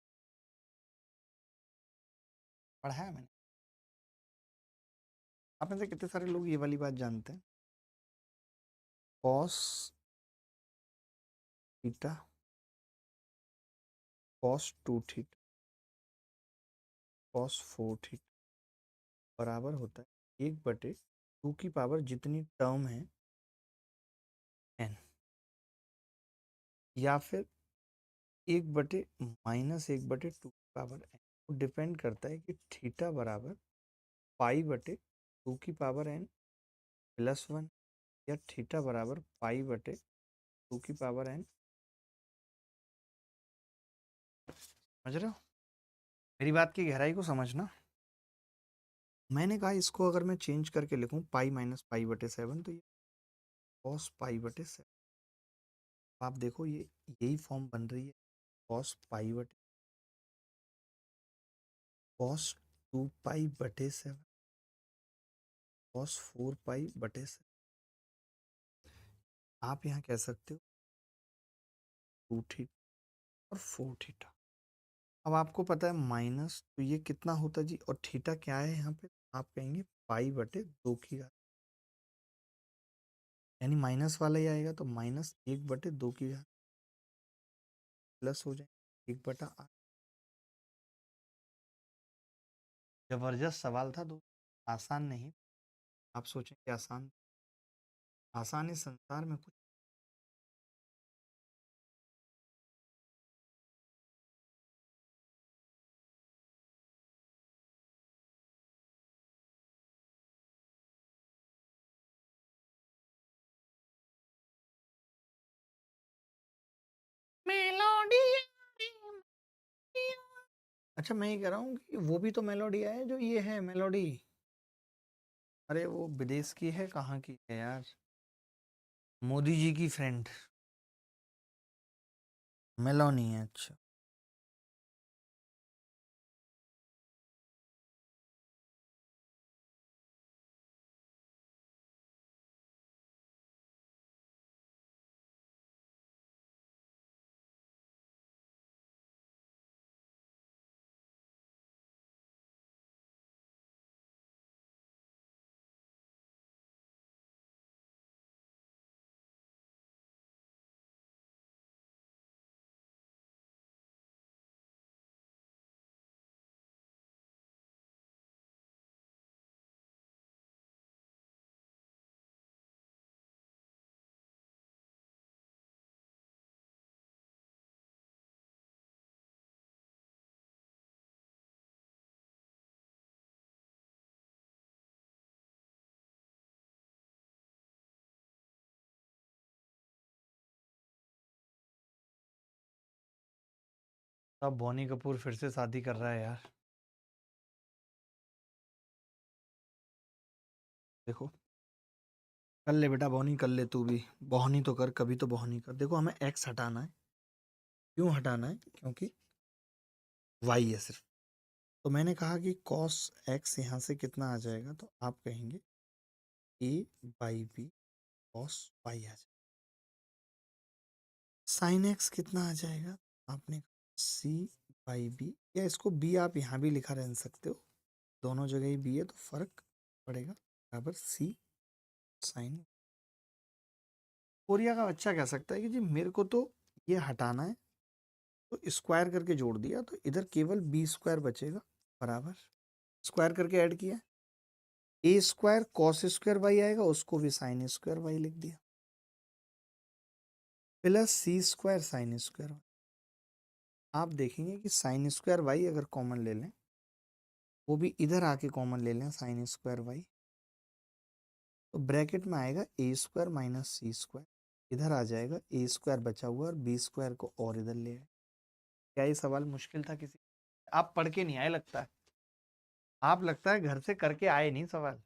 पढ़ा है मैंने? आप में से कितने सारे लोग ये वाली बात जानते हैं? Cos theta cos 2 theta cos 4 theta बराबर होता है 1/2 जितनी टर्म है एन, या फिर 1/-1/2 एन। डिपेंड करता है कि थीटा बराबर π/2 एन+1 या थीटा बराबर π/2 एन। समझ रहे हो मेरी बात की गहराई को? समझना। मैंने कहा इसको अगर मैं चेंज करके लिखूं π-π/7 तो ये कॉस π/7। आप देखो ये यही फॉर्म बन रही है। Cos π/, cos 2π/7, cos 4π/7। आप यहाँ कह सकते हो 2 थीटा और 4 थीटा। अब आपको पता है माइनस, तो ये कितना होता है जी? और थीटा क्या है यहाँ पे? आप कहेंगे π/2 यानी माइनस वाला ही आएगा, तो -1/2 प्लस हो जाए 1/8। जबरदस्त सवाल था दो, आसान नहीं। आप सोचें कि आसान, आसान इस संसार में कुछ मेलोडी। अच्छा मैं ये कह रहा हूँ कि वो भी तो मेलोडी है जो ये है मेलोडी। अरे वो विदेश की है, कहाँ की है यार? मोदी जी की फ्रेंड मेलोनी है। अच्छा अब बोनी कपूर फिर से शादी कर रहा है यार। देखो कर ले बेटा बोनी, कर ले तू भी। बोहनी तो कर, कभी तो बोहनी कर। देखो हमें एक्स हटाना है। क्यों हटाना है? क्योंकि वाई है सिर्फ। तो मैंने कहा कि कॉस एक्स यहाँ से कितना आ जाएगा, तो आप कहेंगे ए बाई बी कॉस वाई आ जाएगा। साइन एक्स कितना आ जाएगा? आपने सी बाई बी, या इसको बी आप यहाँ भी लिखा रह सकते हो, दोनों जगह ही बी है तो फर्क पड़ेगा, बराबर सी साइन। कोरिया का बच्चा कह सकता है कि जी मेरे को तो ये हटाना है, तो स्क्वायर करके जोड़ दिया, तो इधर केवल बी स्क्वायर बचेगा, बराबर स्क्वायर करके ऐड किया, ए स्क्वायर कॉस स्क्वायर वाई आएगा, उसको भी साइन स्क्वायर वाई लिख दिया, प्लस सी स्क्वायर साइन स्क्वायर। आप देखेंगे कि साइन स्क्वायर वाई अगर कॉमन ले लें, वो भी इधर आके कॉमन ले लें साइन स्क्वायर वाई, तो ब्रैकेट में आएगा ए स्क्वायर माइनस सी स्क्वायर, इधर आ जाएगा ए स्क्वायर बचा हुआ और बी स्क्वायर को और इधर ले आए। क्या ये सवाल मुश्किल था किसी? आप पढ़ के नहीं आए लगता है, आप लगता है घर से करके आए नहीं सवाल।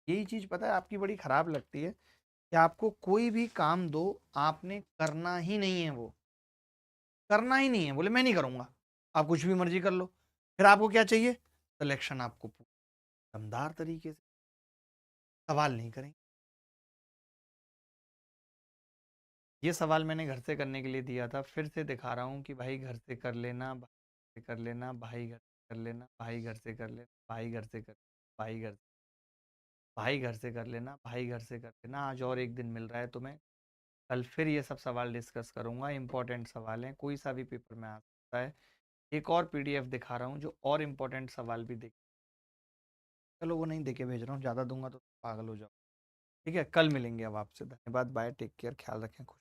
यही चीज पता है आपकी बड़ी खराब लगती है कि आपको कोई भी काम दो, आपने करना ही नहीं है, वो करना ही नहीं है, बोले मैं नहीं करूंगा, आप कुछ भी मर्जी कर लो। फिर आपको क्या चाहिए? सिलेक्शन आपको दमदार तरीके से सवाल नहीं करें। ये सवाल मैंने घर से करने के लिए दिया था, फिर से दिखा रहा हूँ कि भाई घर से कर लेना, भाई घर से कर लेना, भाई घर से कर लेना, भाई घर से कर लेना, भाई घर से कर, भाई घर, भाई घर से कर लेना, भाई घर से कर लेना। आज और एक दिन मिल रहा है तुम्हें, कल फिर ये सब सवाल डिस्कस करूंगा, इंपॉर्टेंट सवाल हैं, कोई सा भी पेपर में आ सकता है। एक और पीडीएफ दिखा रहा हूँ जो और इम्पोर्टेंट सवाल भी देख, चलो वो नहीं देके भेज रहा हूँ, ज़्यादा दूंगा तो पागल हो जाओ। ठीक है, कल मिलेंगे अब आपसे। धन्यवाद, बाय, टेक केयर, ख्याल रखें, खुश